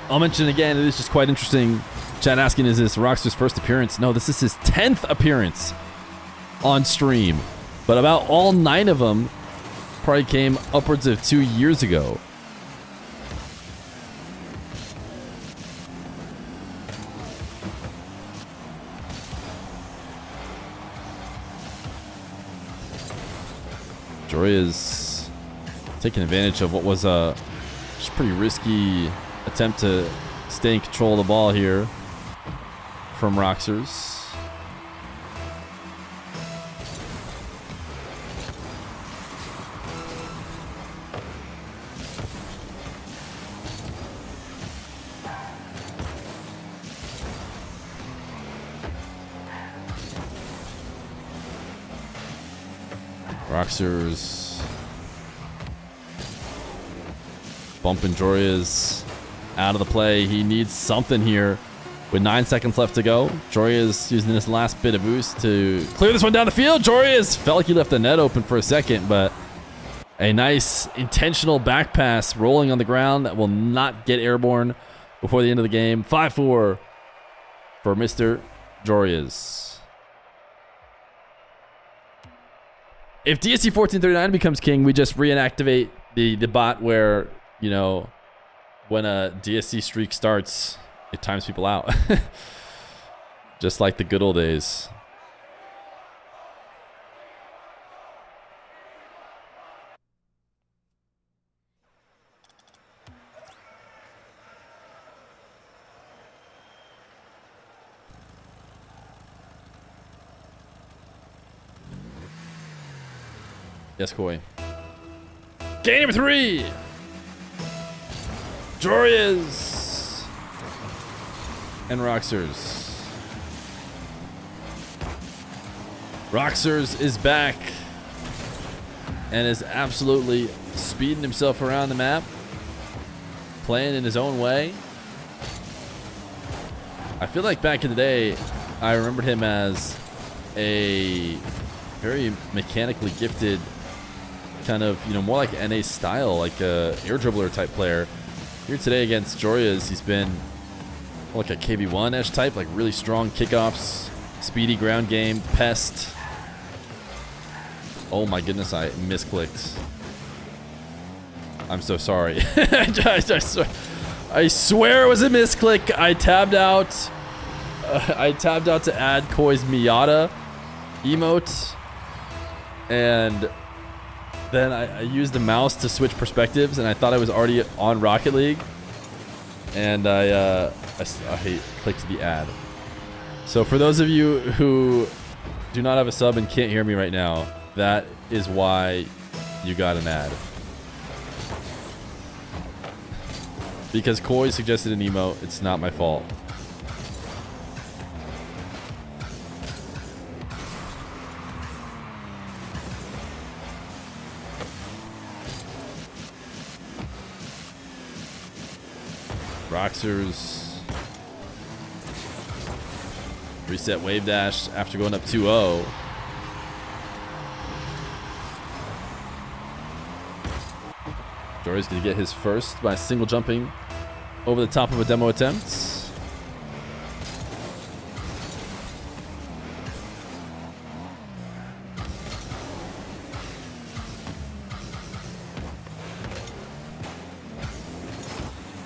I'll mention again, it is just quite interesting. Chat asking, is this Roxers' first appearance? No, this is his 10th appearance on stream. But about all 9 of them probably came upwards of 2 years ago. Joreuz taking advantage of what was a just pretty risky attempt to stay in control of the ball here from Roxers. Roxers bumping Joreuz out of the play. He needs something here with 9 seconds left to go. Joreuz using this last bit of boost to clear this one down the field. Joreuz felt like he left the net open for a second, but a nice intentional back pass rolling on the ground that will not get airborne before the end of the game. 5-4 for Mr. Joreuz. If DSC 1439 becomes king, we just reactivate the bot where, you know, when a DSC streak starts, it times people out. Just like the good old days. Yes, Koi. Game number 3. Joreuz and Roxers. Roxers is back and is absolutely speeding himself around the map, playing in his own way. I feel like back in the day, I remembered him as a very mechanically gifted kind of, you know, more like NA style, like a air dribbler type player. Here today against Joreuz, he's been like a KV1-ish type, like really strong kickoffs, speedy ground game, pest. Oh my goodness, I misclicked. I'm so sorry. I swear it was a misclick. I tabbed out. I tabbed out to add Koi's Miata emote, and then I used the mouse to switch perspectives, and I thought I was already on Rocket League, and I clicked the ad. So for those of you who do not have a sub and can't hear me right now, that is why you got an ad. Because Koi suggested an emote, it's not my fault. Roxers reset wave dash after going up 2-0. Joreuz going to get his first by single jumping over the top of a demo attempt.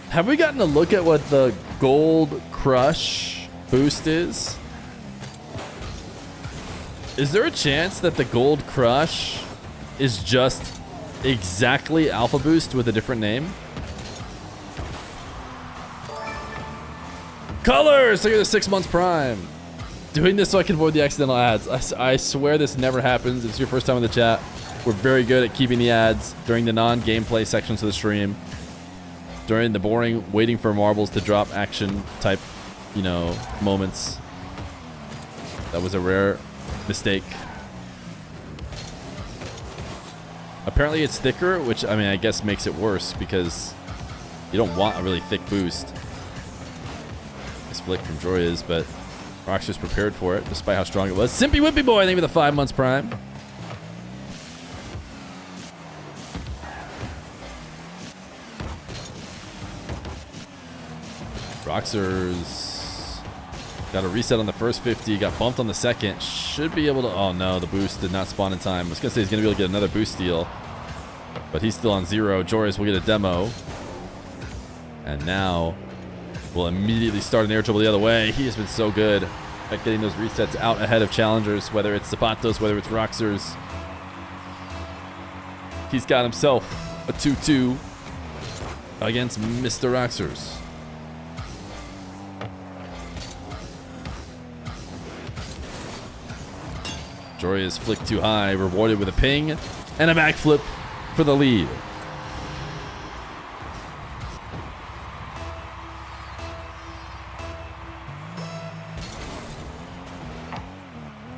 Have we gotten a look at what the Gold Crush boost is? Is there a chance that the Gold Crush is just exactly Alpha Boost with a different name? Colors! Look at the 6 months prime. Doing this so I can avoid the accidental ads. I swear this never happens. If it's your first time in the chat, we're very good at keeping the ads during the non-gameplay sections of the stream. During the boring, waiting for marbles to drop action type, you know, moments. That was a rare mistake. Apparently it's thicker, which, I mean, I guess makes it worse because you don't want a really thick boost. Nice flick from Joreuz, but Roxers prepared for it despite how strong it was. Simpy Wimpy Boy, thank you for the 5 months prime. Roxers got a reset on the first 50, got bumped on the second. Should be able to, oh no, the boost did not spawn in time. I was gonna say he's gonna be able to get another boost steal, but he's still on 0. Joreuz will get a demo. And now we'll immediately start an air dribble the other way. He has been so good at getting those resets out ahead of challengers, whether it's Zapatos, whether it's Roxers. He's got himself a 2-2 against Mr. Roxers. Joreuz flicked too high, rewarded with a ping and a backflip for the lead.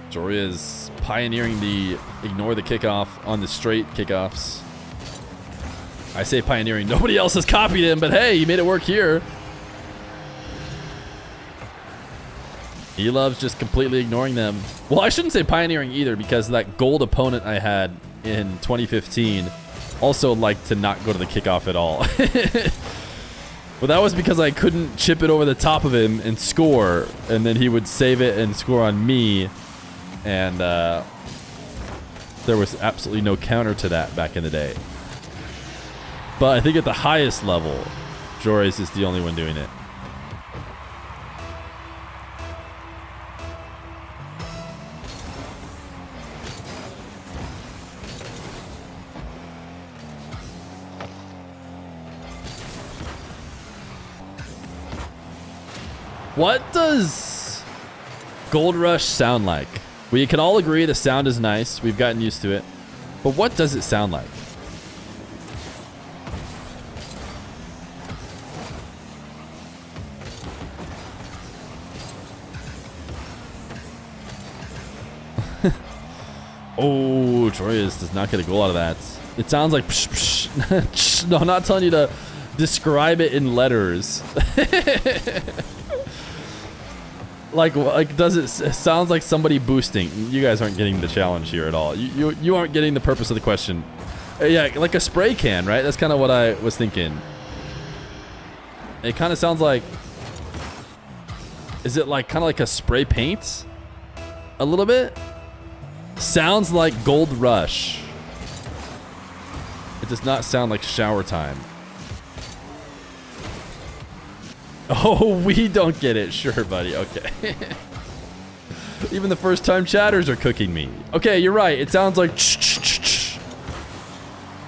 Joreuz pioneering the ignore the kickoff on the straight kickoffs. I say pioneering, nobody else has copied him, but hey, he made it work here. He loves just completely ignoring them. Well, I shouldn't say pioneering either, because that gold opponent I had in 2015 also liked to not go to the kickoff at all. But that was because I couldn't chip it over the top of him and score, and then he would save it and score on me. And there was absolutely no counter to that back in the day. But I think at the highest level, Joreuz is the only one doing it. What does Gold Rush sound like? We can all agree the sound is nice. We've gotten used to it. But what does it sound like? Oh, Joreuz does not get a goal out of that. It sounds like psh, psh. No, I'm not telling you to describe it in letters. does it sounds like somebody boosting? You guys aren't getting the challenge here at all. You aren't getting the purpose of the question. Yeah, like a spray can, right? That's kind of what I was thinking. It kind of sounds like, is it like kind of like a spray paint? A little bit? Sounds like Gold Rush. It does not sound like shower time. Oh, we don't get it. Sure, buddy. Okay. Even the first time chatters are cooking me. Okay, you're right. It sounds like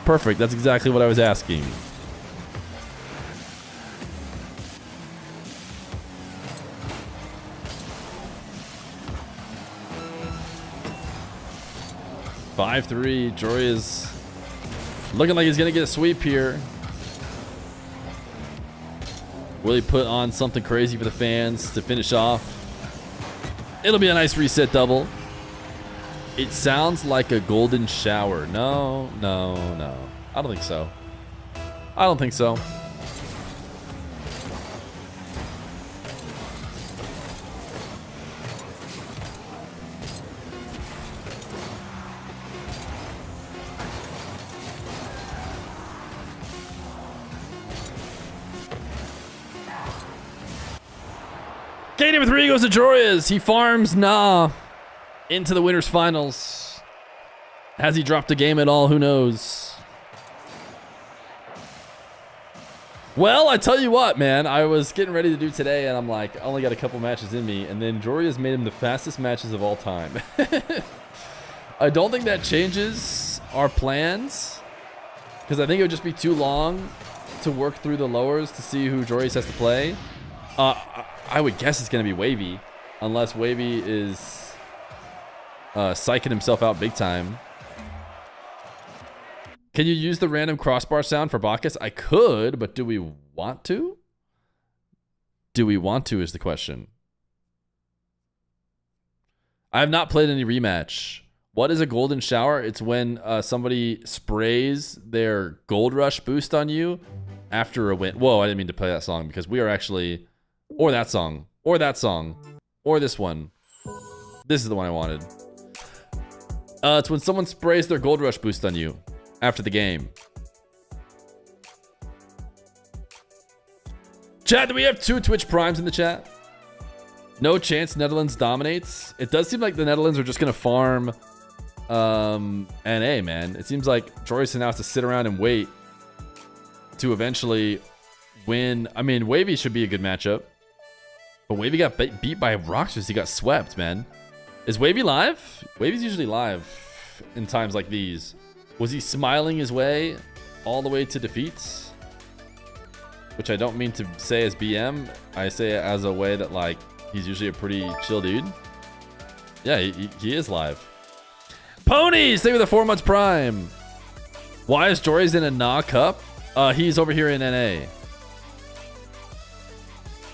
perfect. That's exactly what I was asking. Five-3. Joreuz looking like he's gonna get a sweep here. Will he put on something crazy for the fans to finish off? It'll be a nice reset double. It sounds like a golden shower. No. I don't think so. I don't think so. Game number 3 goes to Joreuz. He farms into the winners finals. Has he dropped a game at all? Who knows? Well, I tell you what, man. I was getting ready to do today, and I'm like, I only got a couple matches in me, and then Joreuz made him the fastest matches of all time. I don't think that changes our plans, because I think it would just be too long to work through the lowers to see who Joreuz has to play. I would guess it's going to be Wavy, unless Wavy is psyching himself out big time. Can you use the random crossbar sound for Bacchus? I could, but do we want to? Do we want to is the question. I have not played any rematch. What is a golden shower? It's when somebody sprays their gold rush boost on you after a win. Whoa, I didn't mean to play that song because we are actually... Or that song. Or that song. Or this one. This is the one I wanted. It's when someone sprays their gold rush boost on you after the game. Chat, do we have 2 Twitch Primes in the chat? No chance Netherlands dominates. It does seem like the Netherlands are just going to farm NA, man. It seems like Joreuz now has to sit around and wait to eventually win. I mean, Wavy should be a good matchup. But Wavy got beat by Roxers. He got swept, man. Is Wavy live? Wavy's usually live in times like these. Was he smiling his way all the way to defeats? Which I don't mean to say as BM. I say it as a way that, like, he's usually a pretty chill dude. Yeah, he is live. Ponies! Thank you for the 4 months prime. Why is Joreuz in a NA Cup? He's over here in NA.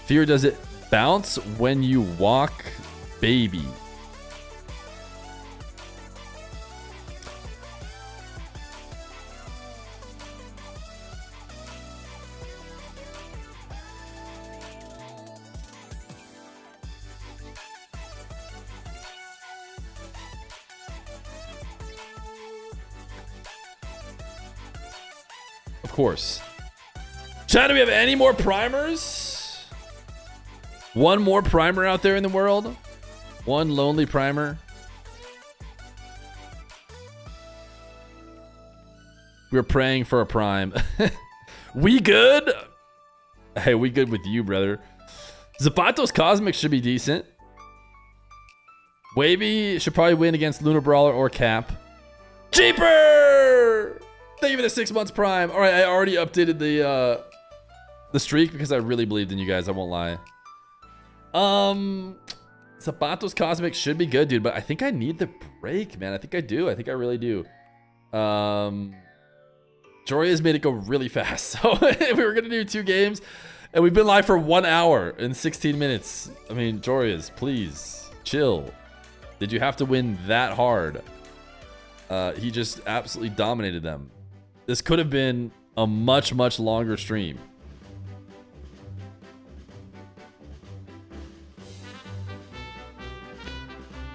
Feer, does it bounce when you walk, baby? Of course. Chat, do we have any more primers? One more primer out there in the world? One lonely primer? We're praying for a prime. We good? Hey, we good with you, brother. Zapatos Cosmic should be decent. Wavy should probably win against Lunar Brawler or Cap. Cheaper! Thank you for the 6 months prime. All right, I already updated the streak because I really believed in you guys. I won't lie. Zapatos Cosmic should be good, dude, but I think I need the break, man. I think I do. I think I really do. Joreuz made it go really fast. So we were gonna do 2 games, and we've been live for 1 hour and 16 minutes. I mean, Joreuz, please chill. Did you have to win that hard? He just absolutely dominated them. This could have been a much, much longer stream.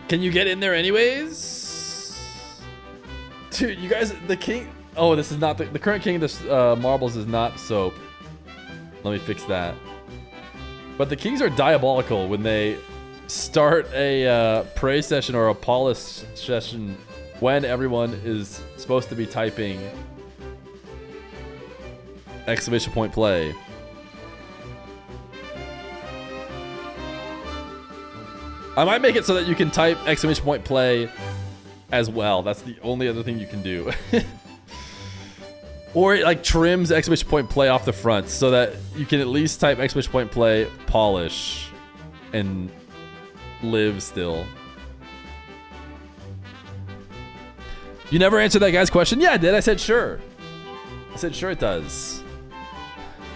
Can you get in there anyways? Dude, you guys, the king... Oh, this is not... The current king of this marbles is not soap. Let me fix that. But the kings are diabolical when they start a prey session or a polish session when everyone is supposed to be typing exclamation point play. I might make it so that you can type exclamation point play as well. That's the only other thing you can do. Or it like trims exclamation point play off the front so that you can at least type exclamation point play polish and live still. You never answered that guy's question? Yeah, I did. I said sure. I said sure it does.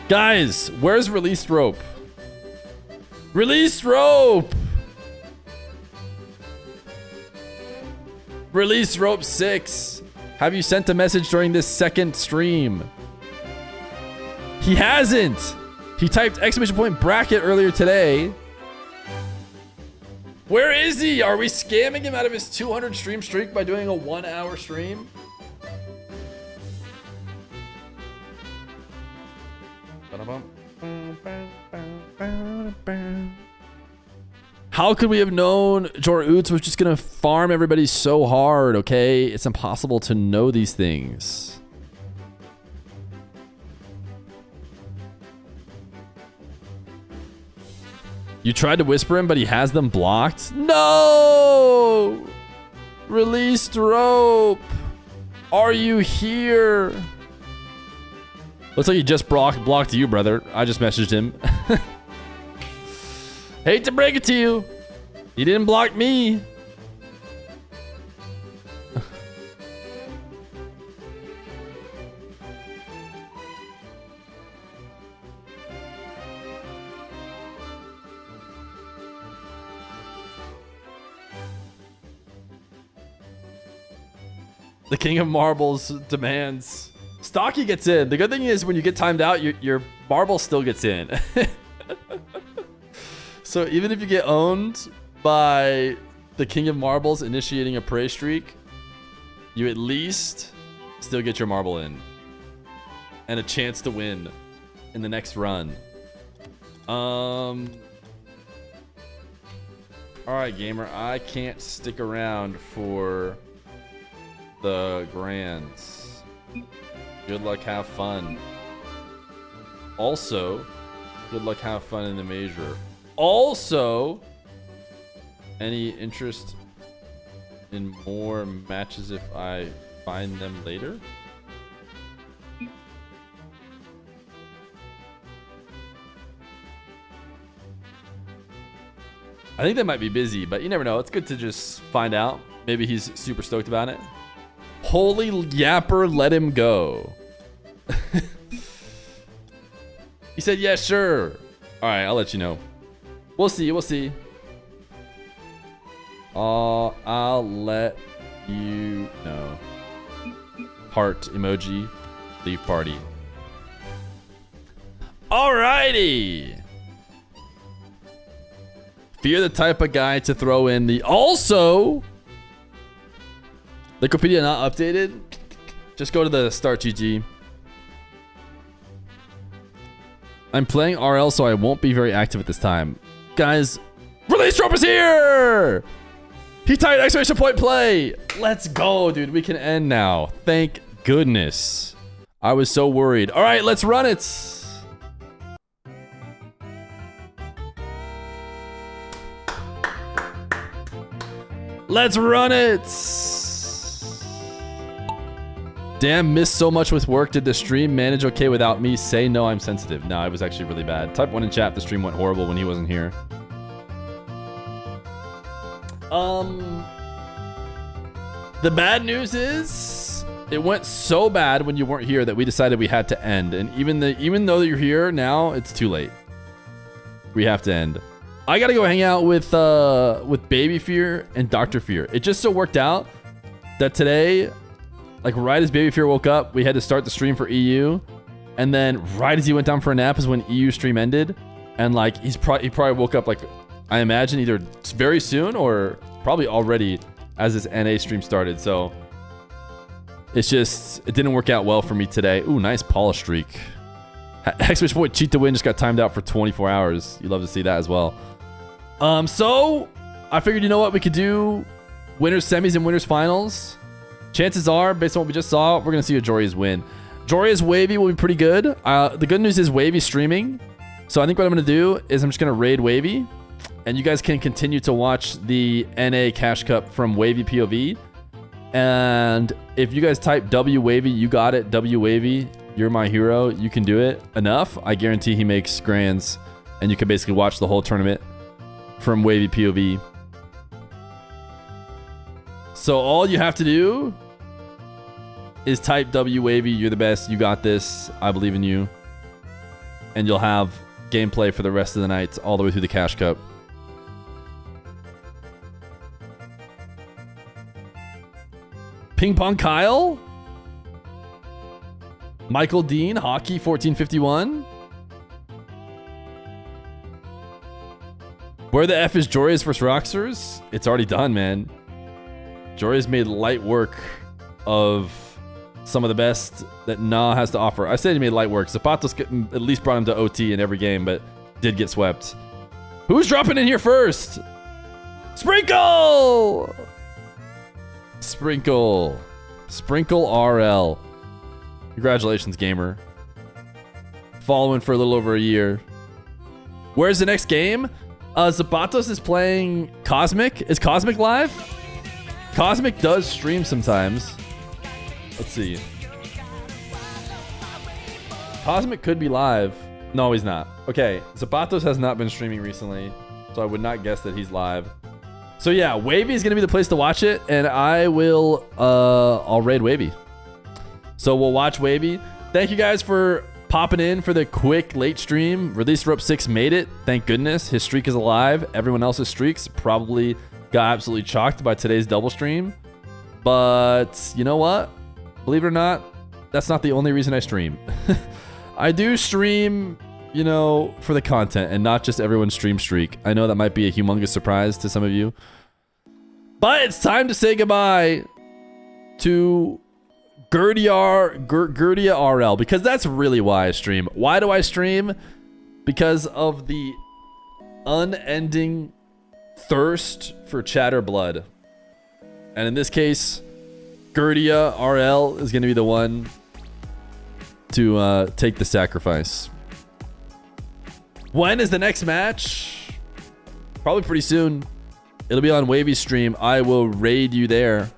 Guys, where's released rope? Released rope! Release rope 6. Have you sent a message during this second stream? He hasn't. He typed exclamation point bracket earlier today. Where is he? Are we scamming him out of his 200 stream streak by doing a 1 hour stream? How could we have known Joreuz was just gonna farm everybody so hard, okay? It's impossible to know these things. You tried to whisper him, but he has them blocked? No! Released rope! Are you here? Looks like he just blocked you, brother. I just messaged him. Hate to break it to you. He didn't block me. The King of Marbles demands. Stocky gets in. The good thing is when you get timed out, your marble still gets in. So even if you get owned by the King of Marbles initiating a prey streak, you at least still get your marble in. And a chance to win in the next run. Alright, gamer. I can't stick around for the grands. Good luck, have fun. Also, good luck, have fun in the major. Also, any interest in more matches if I find them later? I think they might be busy, but you never know. It's good to just find out. Maybe he's super stoked about it. Holy yapper, let him go. He said, yeah, sure. All right, I'll let you know. We'll see. We'll see. I'll let you know. Heart emoji. Leave party. Alrighty. Fear the type of guy to throw in the also. Wikipedia not updated. Just go to the start GG. I'm playing RL, so I won't be very active at this time. Guys, release rope is here! He typed exclamation point play! Let's go, dude. We can end now. Thank goodness. I was so worried. All right, let's run it. Let's run it. Damn, missed so much with work. Did the stream manage okay without me? Say no, I'm sensitive. No, it was actually really bad. Type 1 in chat. The stream went horrible when he wasn't here. The bad news is it went so bad when you weren't here that we decided we had to end. And even though you're here now, it's too late. We have to end. I gotta go hang out with Baby Feer and Dr. Feer. It just so worked out that today, like right as Baby Feer woke up, we had to start the stream for EU. And then right as he went down for a nap is when EU stream ended. And like he probably woke up like, I imagine either very soon or probably already as this NA stream started. So it's just, it didn't work out well for me today. Ooh, nice polish streak. Hexfish Void cheat to win just got timed out for 24 hours. You love to see that as well. So I figured, you know what, we could do winners semis and winners finals. Chances are, based on what we just saw, we're going to see a Joreuz win. Joreuz Wahvey will be pretty good. The good news is Wahvey's streaming. So I think what I'm going to do is I'm just going to raid Wahvey. And you guys can continue to watch the NA Cash Cup from Wahvey POV. And if you guys type W Wahvey, you got it. W Wahvey, you're my hero. You can do it enough. I guarantee he makes grands. And you can basically watch the whole tournament from Wahvey POV. So all you have to do is type W Wahvey. You're the best. You got this. I believe in you. And you'll have gameplay for the rest of the night all the way through the Cash Cup. Ping Pong Kyle? Michael Dean, Hockey 1451. Where the F is Joreuz versus Roxers? It's already done, man. Joreuz made light work of some of the best that Na has to offer. I said he made light work. Zapatos at least brought him to OT in every game, but did get swept. Who's dropping in here first? Sprinkle! Sprinkle RL. Congratulations, gamer. Following for a little over a year. Where's the next game? Zapatos is playing Cosmic. Is Cosmic live? Cosmic does stream sometimes. Let's see. Cosmic could be live. No, he's not. Okay, Zapatos has not been streaming recently, so I would not guess that he's live. So yeah, Wahvey is going to be the place to watch it, and I will, I'll raid Wahvey. So we'll watch Wahvey. Thank you guys for popping in for the quick late stream. Release Rope 6 made it. Thank goodness. His streak is alive. Everyone else's streaks probably got absolutely chalked by today's double stream. But you know what? Believe it or not, that's not the only reason I stream. I do stream, you know, for the content and not just everyone's stream streak. I know that might be a humongous surprise to some of you. But it's time to say goodbye to Gerdia RL, because that's really why I stream. Why do I stream? Because of the unending thirst for chatter blood. And in this case, Gerdia RL is going to be the one to take the sacrifice. When is the next match? Probably pretty soon. It'll be on Wahvey's stream. I will raid you there.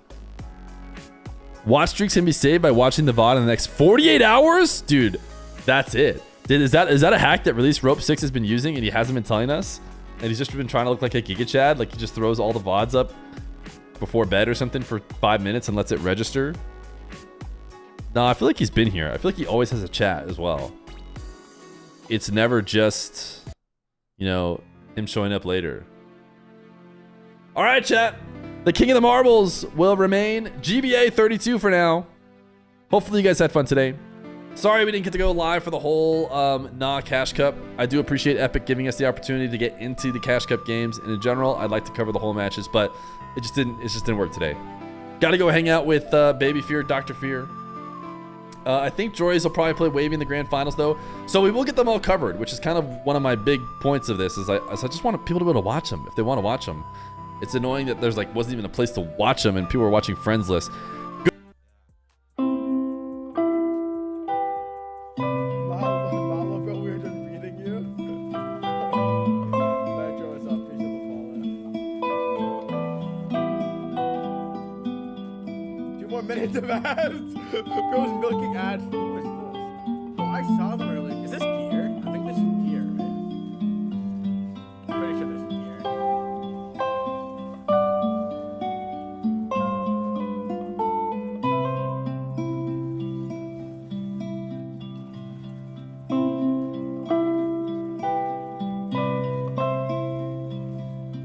Watch streaks can be saved by watching the VOD in the next 48 hours? Dude, that's it. Is that a hack that Release Rope 6 has been using and he hasn't been telling us? And he's just been trying to look like a Giga Chad? Like he just throws all the VODs up before bed or something for 5 minutes and lets it register? No, I feel like he's been here. I feel like he always has a chat as well. It's never just, you know, him showing up later. All right, chat. The King of the Marbles will remain GBA 32 for now. Hopefully you guys had fun today. Sorry we didn't get to go live for the whole Cash Cup. I do appreciate Epic giving us the opportunity to get into the Cash Cup games. And in general, I'd like to cover the whole matches, but it just didn't work today. Got to go hang out with Baby Feer, Dr. Feer. I think Joreuz will probably play Wahvey in the grand finals, though. So we will get them all covered, which is kind of one of my big points of this. Is I just want people to be able to watch them if they want to watch them. It's annoying that there's like wasn't even a place to watch them, and people were watching friends list. Minutes of ads. Bro's milking ads. What's this? Oh, I saw them earlier. Is this gear? I think this is gear, right? I'm pretty sure this is gear.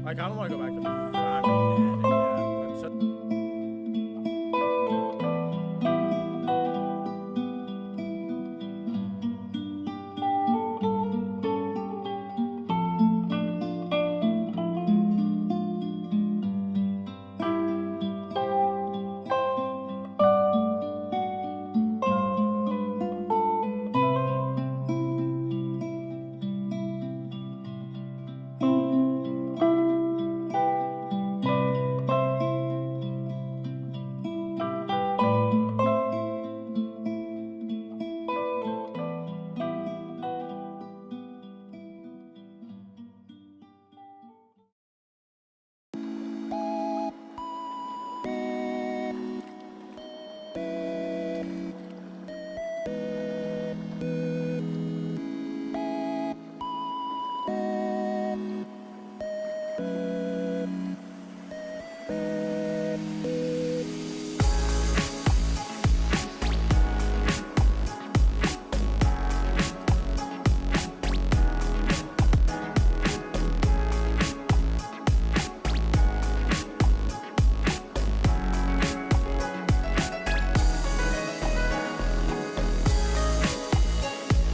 I kind of want to go back.